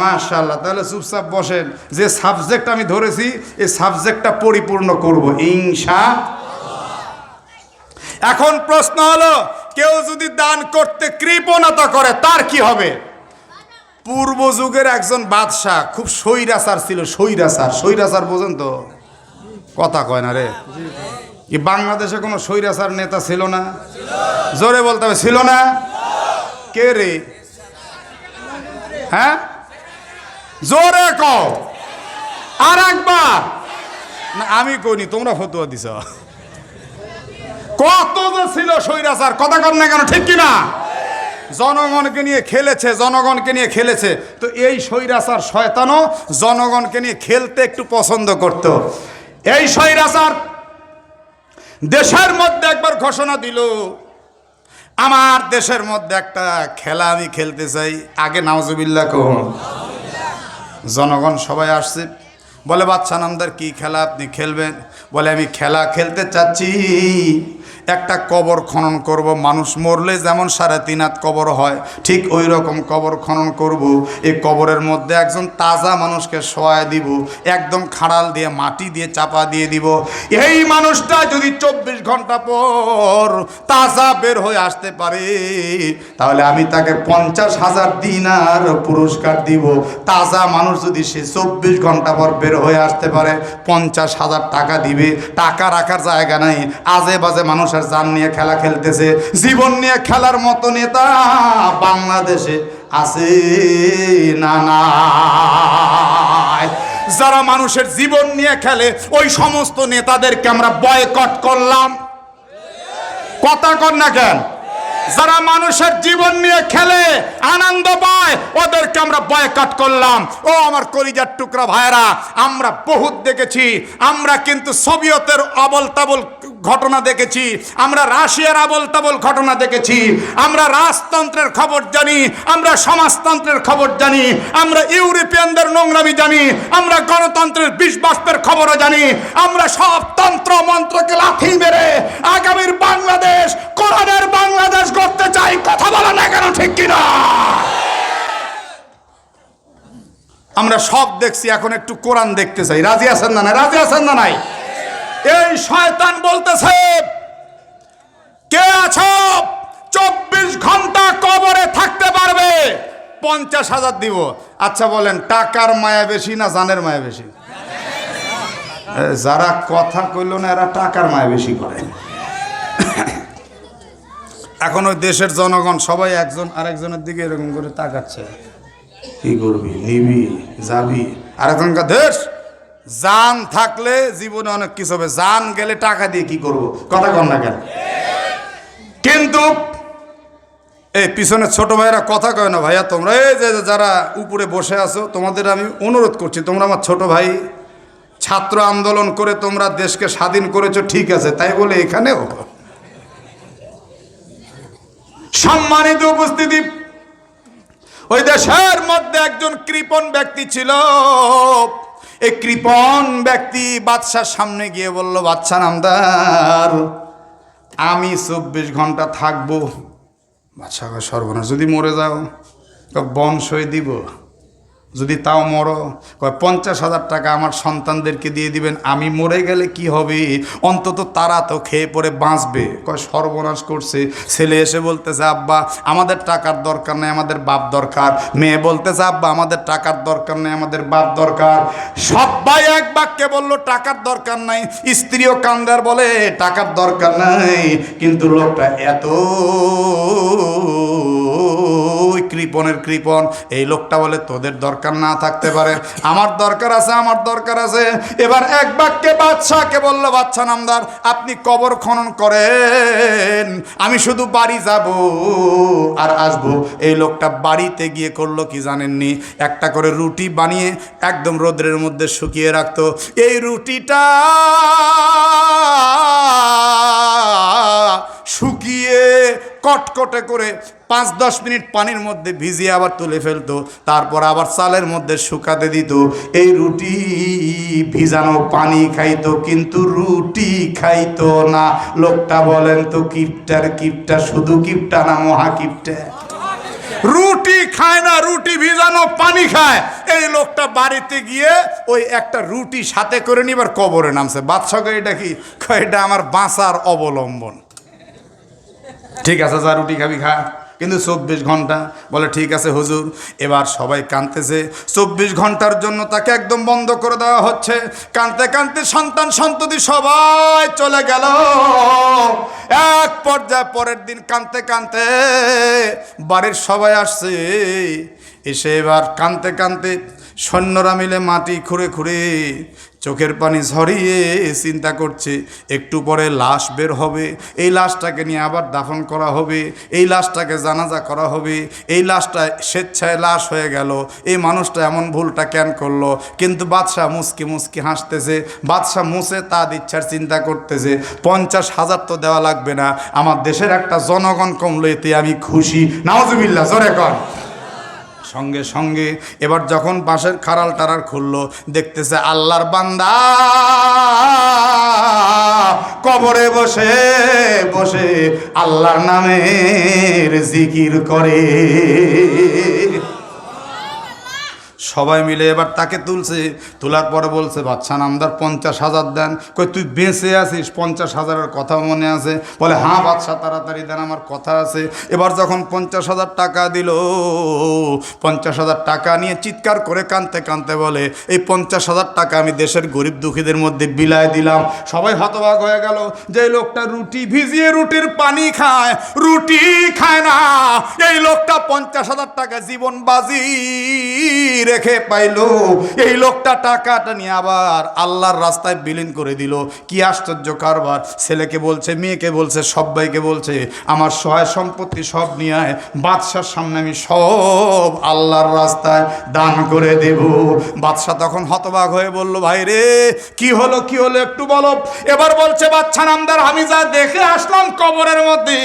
মাশাআল্লাহ, তাহলে চুপচাপ বসেন। যে সাবজেক্ট আমি ধরেছি, এই সাবজেক্টটা পরিপূর্ণ করব ইনশাআল্লাহ। এখন প্রশ্ন হলো, কেউ যদি দান করতে কৃপণতা করে তার কি হবে? পূর্ব যুগের একজন বাদশাহ, খুব স্বৈরাচার ছিল। স্বৈরাচার, স্বৈরাচার বোঝেন তো? কথা কয় না রে। কি বাংলাদেশে কোনো স্বৈরাচার নেতা ছিল না? জোরে বলতে হবে, ছিল না? কে রে? হ্যাঁ, জোরে কও আর একবার। না আমি কইনি, তোমরা ফতোয়া দিছ। কত যে ছিল স্বৈরাচার, কথা কর না কেন? ঠিক কিনা? জনগণকে নিয়ে খেলেছে, জনগণকে নিয়ে খেলেছে। তো এই স্বৈরাচার শয়তানও জনগণকে নিয়ে খেলতে একটু পছন্দ করত। এই স্বৈরাচার দেশের মধ্যে একবার ঘোষণা দিল, আমার দেশের মধ্যে একটা খেলা আমি খেলতে চাই। আগে নাউজুবিল্লাহ কম। জনগণ সবাই আসছে, বলে বাচ্চা নামদার কি খেলা আপনি খেলবেন? বলে আমি খেলা খেলতে চাচ্ছি, একটা কবর খনন করব। মানুষ মরলে যেমন 3.5 হাত কবর হয়, ঠিক ওই রকম কবর খনন করব। এই কবরের মধ্যে একজন তাজা মানুষকে শোয়ায় দিব, একদম খাড়াল দিয়ে মাটি দিয়ে চাপা দিয়ে দিব। এই মানুষটা যদি 24 ঘন্টা পর তাজা বের হয়ে আসতে পারে, তাহলে আমি তাকে 50,000 দিনার পুরস্কার দিব। তাজা মানুষ যদি সে 24 ঘন্টা পর বের হয়ে আসতে পারে, 50,000 টাকা দিবে। টাকা রাখার জায়গা নাই, আজে বাজে মানুষের জান নিয়ে খেলা খেলতেছে। জীবন নিয়ে খেলার মতো নেতা বাংলাদেশে আছে না? নাই। যারা মানুষের জীবন নিয়ে খেলে, ওই সমস্ত নেতাদেরকে আমরা বয়কট করলাম। কথা কর না কেন? যারা মানুষের জীবন নিয়ে খেলে, আনন্দ পায়, ওদেরকে আমরা বয়কট করলাম। ও আমার কলিজার টুকরা ভাইরা, আমরা বহুত দেখেছি। আমরা কিন্তু সোভিয়েতের আবল তাবল ঘটনা দেখেছি, আমরা রাশিয়ার আবল তাবল ঘটনা দেখেছি, আমরা রাজতন্ত্রের খবর জানি, আমরা সমাজতন্ত্রের খবর জানি, আমরা ইউরোপিয়ানদের নোংরামি জানি, আমরা গণতন্ত্রের বিষ বাষ্পের খবরও জানি। আমরা সব তন্ত্র মন্ত্রকে লাথি মেরে আগামীর বাংলাদেশ, কোরআনের বাংলাদেশ করতে চাই। কথা বলা না কেন, ঠিক কিনা? আমরা সব দেখছি, এখন একটু কোরআন দেখতে চাই। রাজি আছেন না নাই? রাজি আছেন না নাই? এই শয়তান বলতেছে, কে আছো 24 ঘন্টা কবরে থাকতে পারবে, 50,000 দিব। আচ্ছা বলেন, টাকার মায়া বেশি না জানের মায়া বেশি? যারা কথা কইল না এরা টাকার মায়া বেশি করে। এখন ওই দেশের জনগণ সবাই একজন আরেকজনের দিকে এরকম করে তাকাচ্ছে, কি করবি, নিবি, যাবি। আরেকজনকার দেশ জান থাকলে জীবনে অনেক কিছু হবে, জান গেলে টাকা দিয়ে কি করব, কথা কন না কেন? কিন্তু এই পিছনে ছোট ভাইরা কথা কয় না, ভাইয়া তোমরা এই যে যারা উপরে বসে আছো, তোমাদের আমি অনুরোধ করছি, তোমরা আমার ছোট ভাই, ছাত্র আন্দোলন করে তোমরা দেশকে স্বাধীন করেছো, ঠিক আছে, তাই বলে এখানেও সম্মানিত উপস্থিতি, ওই দেশের মধ্যে একজন কৃপণ ব্যক্তি ছিল। এই কৃপণ ব্যক্তি বাদশার সামনে গিয়ে বলল, বাদশা নামদার, আমি 24 ঘন্টা থাকবো। বাদশা কয়, সর্বনাশ, যদি মরে যাও? বংশই দিব। যদি তাও মরো? কয় 50,000 টাকা আমার সন্তানদেরকে দিয়ে দিবেন, আমি মরে গেলে কি হবে, অন্তত তারা তো খেয়ে পরে বাঁচবে। কয় সর্বনাশ করছে। ছেলে এসে বলতেছে, আব্বা আমাদের টাকার দরকার নেই, আমাদের বাপ দরকার। মেয়ে বলতেছে, আব্বা আমাদের টাকার দরকার নেই, আমাদের বাপ দরকার। সবাই এক বাক্যে বলল টাকার দরকার নাই। স্ত্রীও কান্দার বলে টাকার দরকার নাই। কিন্তু লোকটা এত কৃপণের কৃপণ, এই লোকটা বলে তোদের দরকার না থাকতে পারে, আমার দরকার আছে, আমার দরকার আছে। এবার এক বাক্যে বাদশাকে বলল, বাদশা নামদার, আপনি কবর খনন করেন, আমি শুধু বাড়ি যাব আর আসবো। এই লোকটা বাড়িতে গিয়ে করলো কি জানেননি? একটা করে রুটি বানিয়ে একদম রোদ্রের মধ্যে শুকিয়ে রাখতো। এই রুটিটা শুকিয়ে কটকটে করে 5-10 মিনিট পানির মধ্যে ভিজিয়ে আবার তুলে ফেলতো, তারপর আবার চালের মধ্যে শুকাতে দিত। এই রুটি ভিজানো পানি খাইতো, কিন্তু রুটি খাইতো না। লোকটা বলেন তো, কিপটার কিপটা, শুধু কিপটা না মহা কিপটা? রুটি খায় না, রুটি ভিজানো পানি খায়। এই লোকটা বাড়িতে গিয়ে ওই একটা রুটি সাথে করে নিবার কবরে নামছে। বাদশাকে এটা কি? এটা আমার বাঁচার অবলম্বন। ঠিক আছে, যা রুটি খাবি খা, কিন্তু 24 ঘন্টা। বলে ঠিক আছে হুজুর। এবার সবাই কাঁদতেছে, 24 ঘন্টার জন্য তাকে একদম বন্ধ করে দেওয়া হচ্ছে। কাঁদতে কাঁদতে সন্তান সন্ততি সবাই চলে গেল। এক পর্যায়ে পরের দিন কাঁদতে কাঁদতে বাড়ির সবাই আসছে। এসে এবার কাঁদতে কাঁদতে সৈন্যরা মিলে মাটি খুঁড়ে খুঁড়ে চোখের পানি ঝরিয়ে চিন্তা করছে, একটু পরে লাশ বের হবে, এই লাশটাকে নিয়ে আবার দাফন করা হবে, এই লাশটাকে জানাজা করা হবে। এই লাশটা স্বেচ্ছায় লাশ হয়ে গেল, এই মানুষটা এমন ভুলটা কেন করলো? কিন্তু বাদশাহ মুচকি মুচকি হাসতেছে। বাদশাহ মুছে তার ইচ্ছার চিন্তা করতেছে, 50,000 তো দেওয়া লাগবে না, আমার দেশের একটা জনগণ কমলো, এতে আমি খুশি। নাউজুবিল্লাহ, জোরে কর। সঙ্গে সঙ্গে এবার যখন বাঁশের খাড়াল টারাল খুললো, দেখতেছে আল্লাহর বান্দা কবরে বসে বসে আল্লাহর নামের জিকির করে। সবাই মিলে এবার তাকে তুলছে। তোলার পরে বলছে, বাদশা নামদার 50,000 দেন। কই তুই বেঁচে আছিস? 50,000-এর কথা মনে আছে? বলে হ্যাঁ বাদশা, তাড়াতাড়ি দেন, আমার কথা আছে। এবার যখন 50,000 টাকা দিল, 50,000 টাকা নিয়ে চিৎকার করে কাঁদতে কাঁদতে বলে, এই 50,000 টাকা আমি দেশের গরিব দুঃখীদের মধ্যে বিলায় দিলাম। সবাই হতবাক হয়ে গেল, যে লোকটা রুটি ভিজিয়ে রুটির পানি খায়, রুটি খায় না, এই লোকটা 50,000 টাকা জীবন বাজি রেখে দেখে পাইলো এই লোকটা টাকাটা নিয়ে আবার আল্লাহর রাস্তায় বিলীন করে দিল। কি আশ্চর্য কারবার! ছেলেকে বলছে, মেয়েকে বলছে, সবাইকে বলছে আমার সহায় সম্পত্তি সব নিয়ে আয়, বাদশার সামনে আমি সব আল্লাহর রাস্তায় দান করে দেব। বাদশা তখন হতবাক হয়ে বলল, ভাই রে কি হলো কি হলো একটু বলো। এবার বলছে, বাদশা নামদার আমি যা দেখে আসলাম কবরের মধ্যে,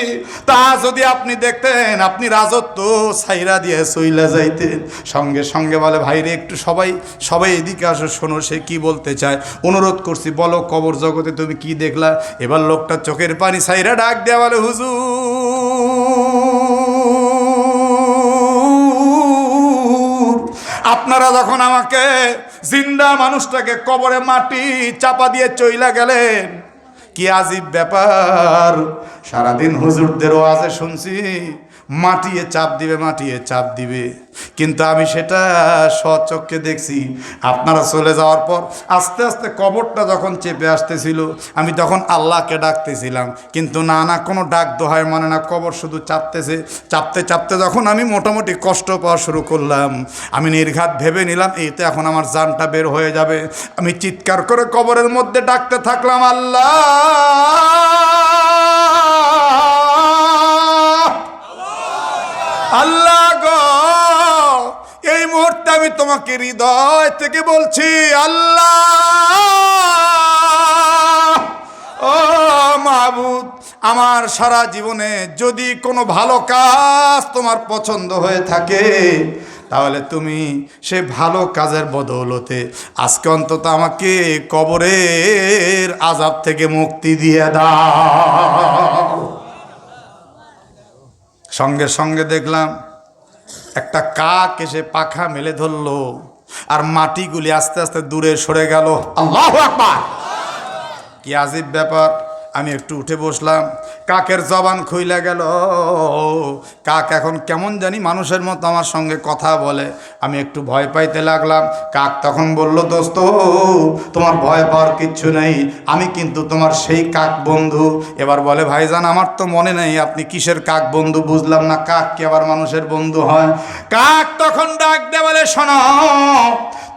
তা যদি আপনি দেখতেন আপনি রাজত্ব ছাইরা দিয়ে চইলা যাইতেন। সঙ্গে সঙ্গে বলে, ভাই রে একটু সবাই এদিকে আসো, শোনো সে কি বলতে চায়। অনুরোধ করছি, বলো কবর জগতে তুমি কি দেখলা। এবার লোকটা চোখের পানি ছাইরা ডাক দেয়া বলে, হুজুর আপনারা যখন আমাকে জিন্দা মানুষটাকে কবরে মাটি চাপা দিয়ে চইলা গেলেন, কি আজীব ব্যাপার। সারাদিন হুজুরদের ওয়াজে শুনছি মাটিয়ে চাপ দিবে, মাটিয়ে চাপ দিবে, কিন্তু আমি সেটা স্বচক্ষে দেখছি। আপনারা চলে যাওয়ার পর আস্তে আস্তে কবরটা যখন চেপে আসতেছিল, আমি তখন আল্লাহকে ডাকতেছিলাম, কিন্তু না কোনো ডাক দোহায় মানে না, কবর শুধু চাপতেছে। চাপতে চাপতে যখন আমি মোটামুটি কষ্ট পাওয়া শুরু করলাম, আমি নির্ঘাত ভেবে নিলাম এইতে এখন আমার জানটা বের হয়ে যাবে। আমি চিৎকার করে কবরের মধ্যে ডাকতে থাকলাম, আল্লাহ আল্লাহ গো, এই মুহূর্তে আমি তোমাকে হৃদয় থেকে বলছি, আল্লাহ ও মাবুদ, আমার সারা জীবনে যদি কোনো ভালো কাজ তোমার পছন্দ হয়ে থাকে, তাহলে তুমি সে ভালো কাজের বদৌলতে আজকে অন্তত আমাকে কবরের আযাব থেকে মুক্তি দিয়ে দাও। সঙ্গে সঙ্গে দেখলাম একটা কাক এসে পাখা মেলে ধরলো, আর মাটিগুলি আস্তে আস্তে দূরে সরে গেল। আল্লাহু আকবার! কি আজীব ব্যাপার। আমি একটু উঠে বসলাম, কাকের জবান খুইলা গেল। কাক এখন কেমন জানি মানুষের মতো আমার সঙ্গে কথা বলে। আমি একটু ভয় পাইতে লাগলাম। কাক তখন বলল, দোস্ত তোমার ভয় পাওয়ার কিচ্ছু নেই, আমি কিন্তু তোমার সেই কাক বন্ধু। এবার বলে, ভাইজান আমার তো মনে নেই আপনি কিসের কাক বন্ধু, বুঝলাম না, কাক কি আবার মানুষের বন্ধু হয়? কাক তখন ডাক দিয়ে বলে, শোনো,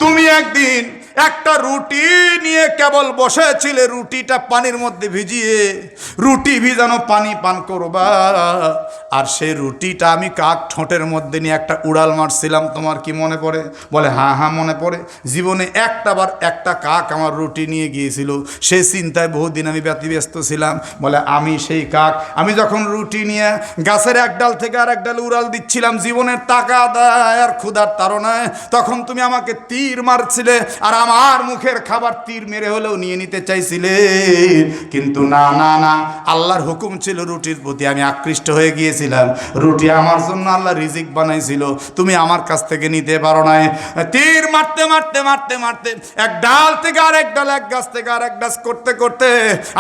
তুমি একদিন একটা রুটি নিয়ে কেবল বসেছিলে, রুটিটা পানির মধ্যে ভিজিয়ে রুটি ভিজানো পানি পান করবা, আর সেই রুটিটা আমি কাক ঠোঁটের মধ্যে নিয়ে একটা উড়াল মারছিলাম, তোমার কি মনে পড়ে? বলে, হ্যাঁ হ্যাঁ মনে পড়ে। জীবনে একটা কাক আমার রুটি নিয়ে গিয়েছিল, সেই চিন্তায় বহুদিন আমি ব্যতিব্যস্ত ছিলাম। বলে, আমি সেই কাক, আমি যখন রুটি নিয়ে গাছের এক ডাল থেকে আর এক ডাল উড়াল দিচ্ছিলাম জীবনের টাকা দায় আর ক্ষুধার তাড়নায়, তখন তুমি আমাকে তীর মারছিলে, আর আমার মুখের খাবার তীর মেরে হলেও নিয়ে নিতে চাইছিলে, কিন্তু না না না, আল্লাহর হুকুম ছিল রুটির প্রতি, আমি আকৃষ্ট হয়ে গিয়েছিলাম। রুটি আমার জন্য আল্লাহ রিজিক বানাইছিল, তুমি আমার কাছ থেকে নিতে পারো না। তীর মারতে মারতে মারতে মারতে এক ডাল থেকে আরেক ডাল, এক গাছ থেকে আরেক গাছ করতে করতে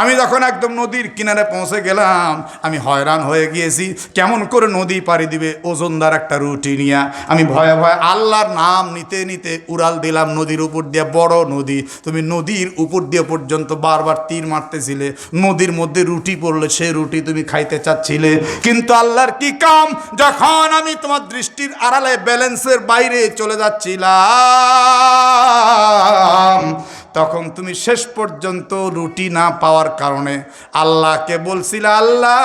আমি যখন একদম নদীর কিনারে পৌঁছে গেলাম, আমি হয়রান হয়ে গিয়েছি কেমন করে নদী পাড়ি দিবে ওজনদার একটা রুটি নিয়ে। আমি ভয়ে ভয়ে আল্লাহর নাম নিতে নিতে উড়াল দিলাম নদীর উপর দিয়ে। বড় নদী, তুমি নদীর উপর দিয়ে পর্যন্ত বারবার তীর মারতেছিলে, নদীর মধ্যে রুটি পড়লে সেই রুটি তুমি খাইতে চাচ্ছিলে, কিন্তু আল্লাহর কি কাম, যখন আমি তোমার দৃষ্টির আড়ালে ব্যালেন্সের বাইরে চলে যাচ্ছিলাম, তখন তুমি শেষ পর্যন্ত রুটি না পাওয়ার কারণে আল্লাহকে বলছিলে, আল্লাহ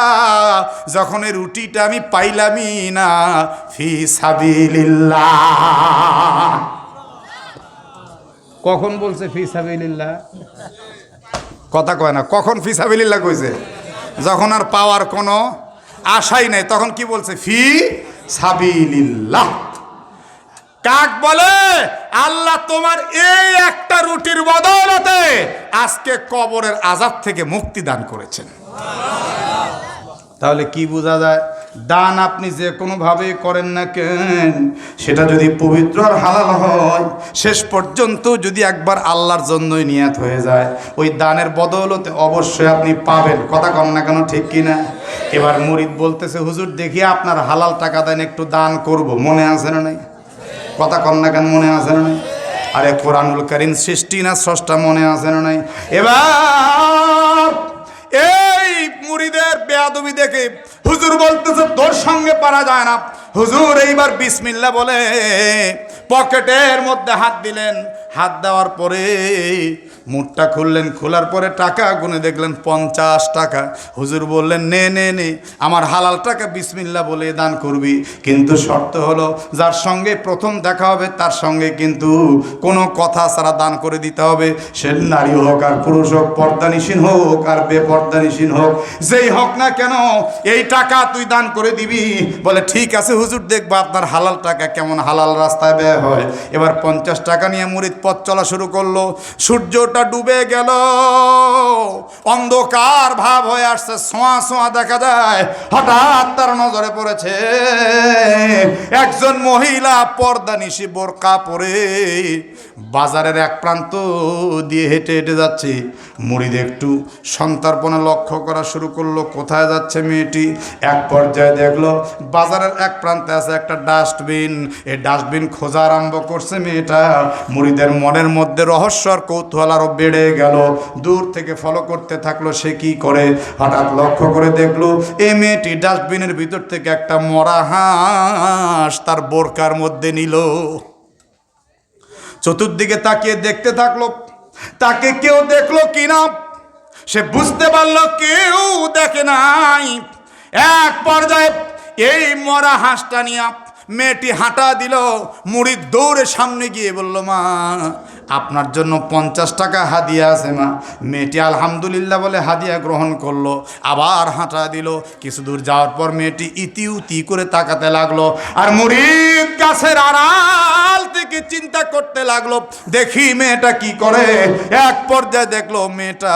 যখন এই রুটিটা আমি পাইলামই না, ফি সাবিলিল্লাহ। কখন বলছে ফি সাবিলিল্লাহ? কথা কয় না, কখন ফি সাবিলিল্লাহ কইছে? যখন আর পাওয়ার কোনো আশাই নাই, তখন কি বলছে? ফি সাবিলিল্লাহ। কাক বলে, আল্লাহ তোমার এই একটা রুটির বদৌলতে আজকে কবরের আযাব থেকে মুক্তি দান করেছেন। তাহলে কি বোঝা যায়? দান আপনি যে কোনোভাবে করেন না কেন, সেটা যদি পবিত্র আর হালাল হয়, শেষ পর্যন্ত যদি একবার আল্লাহর জন্যই নিয়াত হয়ে যায়, ওই দানের বদৌলতে অবশ্যই আপনি পাবেন। কথা কন না কেন, ঠিক কিনা? এবার মুরিদ বলতেছে, হুজুর দেখি আপনার হালাল টাকা দেন, একটু দান করব, মনে আছে না নাই? কথা কন না কেন, মনে আছে না নাই? আরে কোরআনুল কারীম সৃষ্টি না স্রষ্টা, মনে আছে না নাই? এবার এই মুরিদের বেয়াদবি দেখে হুজুর বলতেছে, তোর সঙ্গে পারা যায় না, হুজুর এইবার বিসমিল্লাহ বলে পকেটের মধ্যে হাত দিলেন। হাত দেওয়ার পরে মুঠটা খুললেন, খোলার পরে টাকা গুনে দেখলেন 50 টাকা। হুজুর বললেন নে নে নে, আমার হালাল টাকা বিসমিল্লাহ বলে দান করবি, কিন্তু শর্ত হলো যার সঙ্গে প্রথম দেখা হবে তার সঙ্গে কিন্তু কোনো কথা ছাড়া দান করে দিতে হবে। সে নারী হোক আর পুরুষ হোক, পর্দানিসীন হোক আর বেপর্দানিসীন হোক, যেই হোক না কেন এই টাকা তুই দান করে দিবি। বলে ঠিক আছে হুজুর, দেখবো আপনার হালাল টাকা কেমন হালাল রাস্তায় ব্যয় হয়। এবার 50 টাকা নিয়ে মুরিদ পথ চলা শুরু করলো। সূর্যটা ডুবে গেল, অন্ধকার ভাব হয়ে আসছে, সোয়া সোয়া দেখা যায়। হঠাৎ তার নজরে পড়েছে একজন মহিলা পর্দানিশী বোরকা পরে বাজারের এক প্রান্ত দিয়ে হেঁটে হেঁটে যাচ্ছে। মুরিদ একটু সন্তর্পণে লক্ষ্য করা শুরু করলো কোথায় যাচ্ছে মেয়েটি। এক পর্যায়ে দেখলো বাজারের এক প্রান্তে আছে একটা ডাস্টবিন। এই ডাস্টবিন খোঁজা আরম্ভ করছে মেয়েটা। মুরিদের মনের মধ্যে রহস্য আর কৌতূহল আরো বেড়ে গেল। দূর থেকে ফলো করতে থাকলো সে কি করে। হঠাৎ লক্ষ্য করে দেখলো এই মেয়েটি ডাস্টবিনের ভিতর থেকে একটা মরা হাঁস তার বোরকার মধ্যে নিল। চতুর্দিকে তাকিয়ে দেখতে থাকলো তাকে কেউ দেখলো কিনা। সে বুঝতে পারলো কেউ দেখে নাই। এক পর্যায়ে এই মরা হাঁসটা নিয়ে মেয়েটি হাঁটা দিল। মুরিদ দৌড়ে সামনে গিয়ে বলল মা আপনার জন্য 50 টাকা হাদিয়া আছে মা। মেয়েটি আলহামদুলিল্লাহ বলে হাদিয়া গ্রহণ করলো, আবার হাঁটা দিল। কিছু দূর যাওয়ার পর মেয়েটি ইতি উতি করে তাকাতে লাগলো। আর মুরিদ গাছের আড়াল থেকে চিন্তা করতে লাগলো দেখি মেয়েটা কি করে। এক পর্যায়ে দেখলো মেয়েটা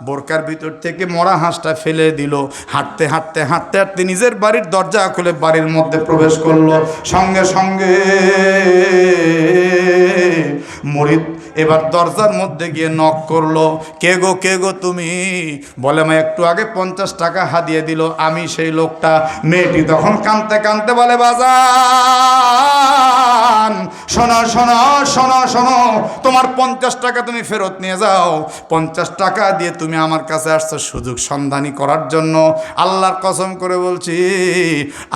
বোরকার ভিতর থেকে মরা হাঁসটা ফেলে দিল। হাঁটতে হাঁটতে হাঁটতে হাঁটতে নিজের বাড়ির দরজা খুলে বাড়ির মধ্যে প্রবেশ করলো। সঙ্গে সঙ্গে মুরিদ এবার দরজার মধ্যে গিয়ে নক করলো, কে গো তুমি? বলে মা একটু আগে 50 টাকা হাদিয়ে দিল আমি সেই লোকটা। মেয়েটি তখন কাঁদতে কাঁদতে বলে বাজান শোনো শোনো শোনো শোনো, তোমার 50 টাকা তুমি ফেরত নিয়ে যাও। 50 টাকা দিয়ে তুমি আমার কাছে আসছো সুযোগ সন্ধানী করার জন্য। আল্লাহর কসম করে বলছি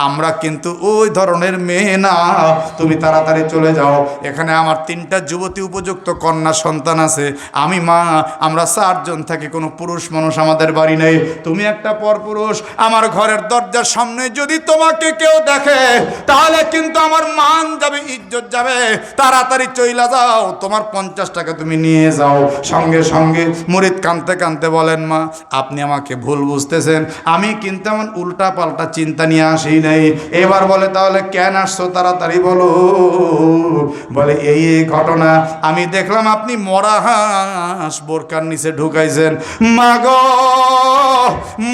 আমরা কিন্তু ওই ধরনের মেয়ে না, তুমি তাড়াতাড়ি চলে যাও। এখানে আমার 3টা যুবতী উপযুক্ত কন্যা সন্তান আছে, আমি মা, আমরা 4 জন থাকি, কোনো পুরুষ মানুষ আমাদের বাড়ি নেই। তুমি একটা পরপুরুষ, আমার ঘরের দরজার সামনে যদি তোমাকে কেউ দেখে তাহলে কিন্তু আমার মান যাবে, ইজ্জত যাবে। তাড়াতাড়ি চইলা যাও, তোমার 50 টাকা তুমি নিয়ে যাও। সঙ্গে সঙ্গে মুরিদ কাঁদতে কাঁদতে বলেন মা আপনি আমাকে ভুল বুঝতেছেন, আমি কিন্তু এমন উল্টা পাল্টা চিন্তা নিয়ে আসি নাই। এবার বলে তাহলে কেন আসছো তাড়াতাড়ি বলো। বলে এই ঘটনা, আমি দেখলাম আপনি মরা হাঁস বোরকার নিচে ঢুকাইছেন। মাগো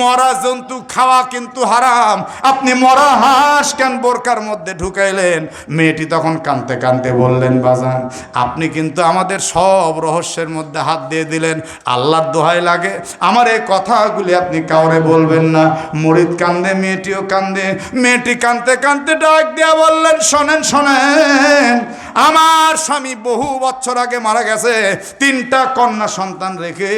মরা জন্তু খাওয়া কিন্তু হারাম, আপনি মরা হাঁস কেন বোরকার মধ্যে ঢুকাইলেন? মেয়েটি তখন কাঁদতে কাঁদতে বললেন বাজান আপনি কিন্তু আমাদের সব রহস্যের মধ্যে হাত দিয়ে দিলেন, আল্লাহর দোহাই লাগে আমার এই কথাগুলি আপনি কাউরে বলবেন না। মুরিদ কান্দে, মেয়েটিও কান্দে। মেয়েটি কাঁদতে কাঁদতে ডাক দিয়া বললেন শোনেন শোনেন, আমার স্বামী বহু বছর আগে মারা গেছে। 3টা কন্যা সন্তান রেখে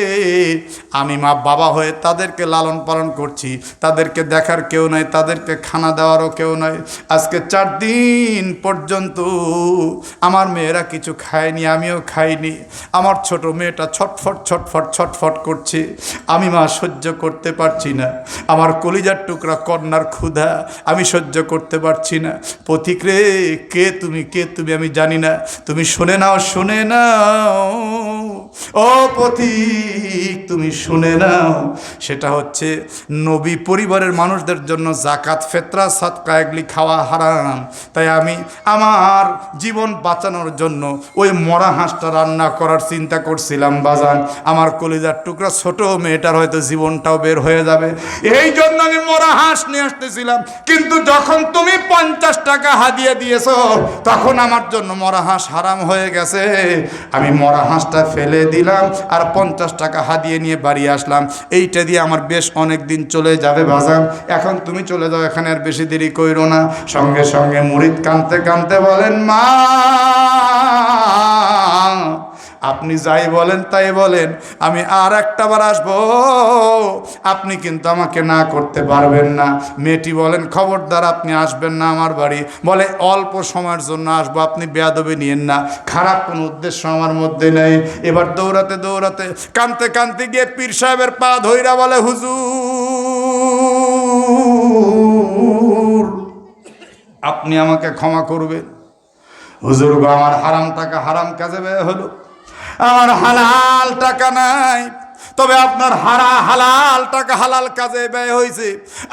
আমি মা বাবা হয়ে তাদেরকে লালন পালন করছি। তাদেরকে দেখার কেউ নাই, তাদেরকে খানা দেওয়ারও কেউ নাই। আজকে 4 দিন পর্যন্ত আমার মেয়েরা কিছু খায়নি, আমিও খাইনি। আমার ছোট মেয়েটা ছটফট ছটফট ছটফট করছে, আমি মা সহ্য করতে পারছি না। আমার কলিজার টুকরা কন্যার ক্ষুধা আমি সহ্য করতে পারছি না। পথিক রে, কে তুমি আমি জানি না, তুমি শুনে নাও শুনে নাও, ও পথিক তুমি শুনে নাও। সেটা হচ্ছে নবী পরিবারের মানুষদের জন্য জাকাত ফেতরা সাদকা এগুলি খাওয়া হারাম। তাই আমি আমার জীবন বাঁচানোর জন্য ওই মরা হাঁসটা রান্না করার চিন্তা করছিলাম বাজান। আমার কলিজার টুকরা ছোট মেয়েটার হয়তো জীবনটাও বের হয়ে যাবে, এই জন্য আমি মরা হাঁস নিয়ে আসতেছিলাম। কিন্তু যখন তুমি 50 টাকা হাদিয়া দিয়েছো তখন আমার জন্য মরা হাঁস হারাম হয়ে গেছে। আমি মরা হাঁসটা ফেলে দিলাম আর 50 টাকা হাদিয়ে নিয়ে বাড়ি আসলাম। এইটা দিয়ে আমার বেশ অনেক দিন চলে যাবে বাজান, এখন তুমি চলে যাও, এখানে আর বেশি দেরি কইরো না। সঙ্গে সঙ্গে মুরিদ কাঁদতে কাঁদতে বলেন মা আপনি যাই বলেন তাই বলেন, আমি আর একটা বার আসবো, আপনি কিন্তু আমাকে না করতে পারবেন না। মেয়েটি বলেন খবরদার আপনি আসবেন না আমার বাড়ি। বলে অল্প সময়ের জন্য আসবো, আপনি বেয়াদবি নিয়েন না, খারাপ কোনো উদ্দেশ্য আমার মধ্যে নেই। এবার দৌড়াতে দৌড়াতে কানতে কানতে গিয়ে পীর সাহেবের পা ধইরা বলে হুজুর আপনি আমাকে ক্ষমা করবেন। হুজুর গো আমার হারাম টাকা হারাম কাজে ব্যয় হলো, আমার হালাল টাকা নাই, তবে আপনার হালাল টাকা হালাল কাজে ব্যয় হয়েছে,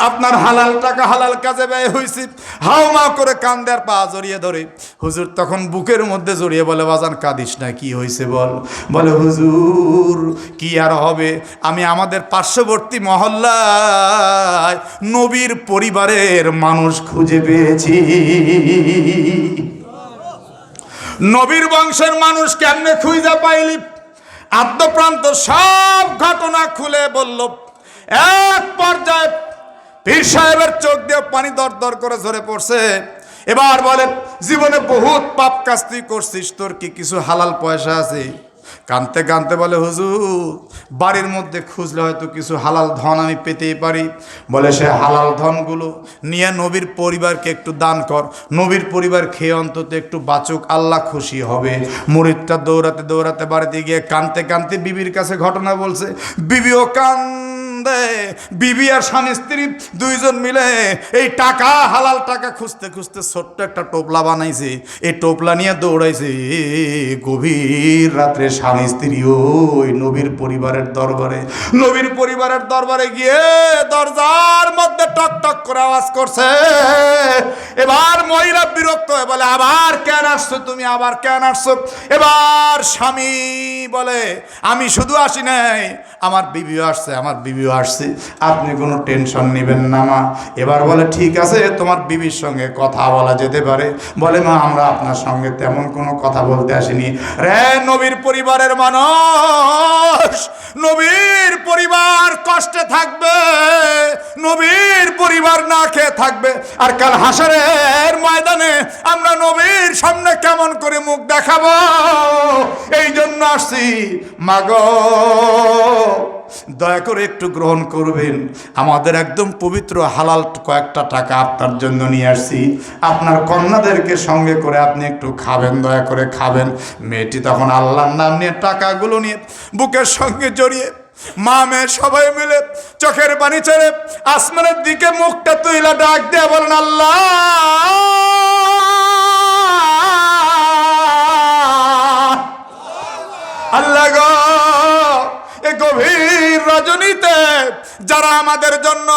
আপনার হালাল টাকা হালাল কাজে ব্যয় হয়েছে। হাওমা করে কান্দে আর পা জড়িয়ে ধরে। হুজুর তখন বুকের মধ্যে জড়িয়ে বলে বাজান কাঁদিস না, কি হয়েছে বল। বলে হুজুর কি আর হবে, আমি আমাদের পার্শ্ববর্তী মহল্লায় নবীর পরিবারের মানুষ খুঁজে পেয়েছি। নবীর বংশের মানুষ কেমনে খুঁজে পাইলি? আদ্যপ্রান্ত সব ঘটনা খুলে বলল। এক পর্যায়ে পীর সাহেবের চোখ দিয়ে পানি দর দর করে ঝরে পড়ছে। এবার বলে জীবনে বহুত পাপ কাজ তুই করছিস, তোর কি কিছু হালাল পয়সা আছে? কানতে কানতে বলে হুজুর বাড়ির মধ্যে খুঁজলে হয়তো কিছু হালাল ধন আমি পেতেই পারি। বলে সে হালাল ধনগুলো নিয়ে নবীর পরিবারকে একটু দান কর, নবীর পরিবার খেয়ে অন্তত একটু বাঁচুক, আল্লাহ খুশি হবে। মুরিদটা দৌড়াতে দৌড়াতে বাড়িতে গিয়ে কানতে কানতে বিবির কাছে ঘটনা বলছে। বিবিও কান্দে, বিবি আর স্বামী স্ত্রী দুইজন মিলে এই টাকা হালাল টাকা খুঁজতে খুঁজতে ছোট্ট একটা টোপলা বানাইছে। এই টোপলা নিয়ে দৌড়াইছে গভীর রাত্রে স্বামী স্ত্রী ওই নবীর পরিবারের দরবারে। নবীর পরিবারের দরবারে গিয়ে দরজার মধ্যে টক টক করে আওয়াজ করছে। এবার মহিলা বিরক্ত হয়ে বলে আবার কেন আসছো তুমি, আবার কেন আসছো? এবার স্বামী বলে আমি শুধু আসি নাই, আমার বিবিও আসছে, আমার বিবিও আসছে, আপনি কোনো টেনশন নেবেন না মা। এবার বলে ঠিক আছে তোমার বিবির সঙ্গে কথা বলা যেতে পারে। বলে মা আমরা আপনার সঙ্গে তেমন কোনো কথা বলতে আসিনি রে। নবীর পরিবারের মানুষ, নবীর পরিবার কষ্টে থাকবে, নবীর পরিবার না খেয়ে থাকবে, আর কাল হাসরের ময়দানে আমরা নবীর সামনে কেমন করে মুখ দেখাবো, এই জন্য আসছি। মাগো দয়া করে একটু গ্রহণ করবেন, আমাদের একদম পবিত্র হালাল কয়েকটা টাকা আপনার জন্য নিয়ে আসছি, আপনার কন্যাদেরকে সঙ্গে করে আপনি একটু খাবেন, দয়া করে খাবেন। মেয়েটি তখন আল্লাহর নাম নিয়ে টাকাগুলো নিয়ে বুকের সঙ্গে জড়িয়ে মা মেয়ে সবাই মিলে চোখের পানি ছেড়ে আসমানের দিকে মুখটা তুইলা ডাক দিয়ে বলেন আল্লাহ আল্লাহ গো, এ গভীর রজনীতে যারা আমাদের জন্য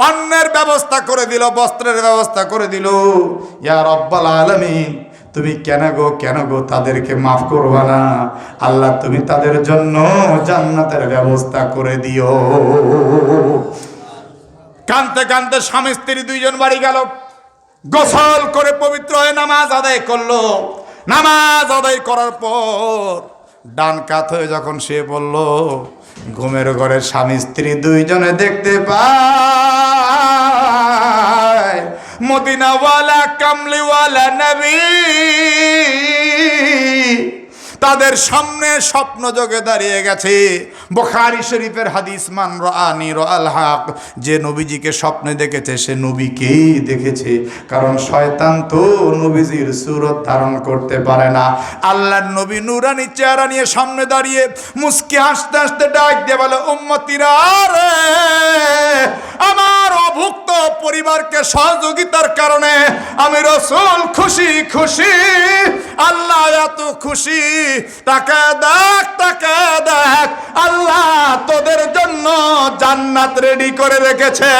অন্নের ব্যবস্থা করে দিল, বস্ত্রের ব্যবস্থা করে দিল, ইয়া রব্বাল আলামিন তুমি কেন গো তাদেরকে মাফ করবা না? আল্লাহ তুমি তাদের জন্য জান্নাতের ব্যবস্থা করে দিও। কানতে কানতে স্বামী স্ত্রী দুইজন বাড়ি গেল, গোসল করে পবিত্র হয়ে নামাজ আদায় করলো। নামাজ আদায় করার পর ডান কাত হয়ে যখন সে বলল, ঘুমের ঘরে স্বামী স্ত্রী দুইজনে দেখতে পায় মদিনাওয়ালা কামলিওয়ালা নবী তাদের সামনে স্বপ্ন যোগে দাঁড়িয়ে গেছে। বুখারী শরীফের হাদিস মান রাআনি রাআল হক, যে নবীজিকে স্বপ্নে দেখেছে সে নবীকেই দেখেছে, কারণ শয়তান তো নবীজির সূরত ধারণ করতে পারে না। আল্লাহর নবী নূরানি চেহারা নিয়ে সামনে দাঁড়িয়ে মুস্কি হাসতে হাসতে ডাক দিয়ে বলে উম্মতিরা রে, আমার অভুক্ত পরিবারকে সহযোগিতার কারণে আমি রাসূল খুশি খুশি, আল্লাহ এত খুশি, টাকা দেখ আল্লাহ তোদের জন্য জান্নাত রেডি করে রেখেছে।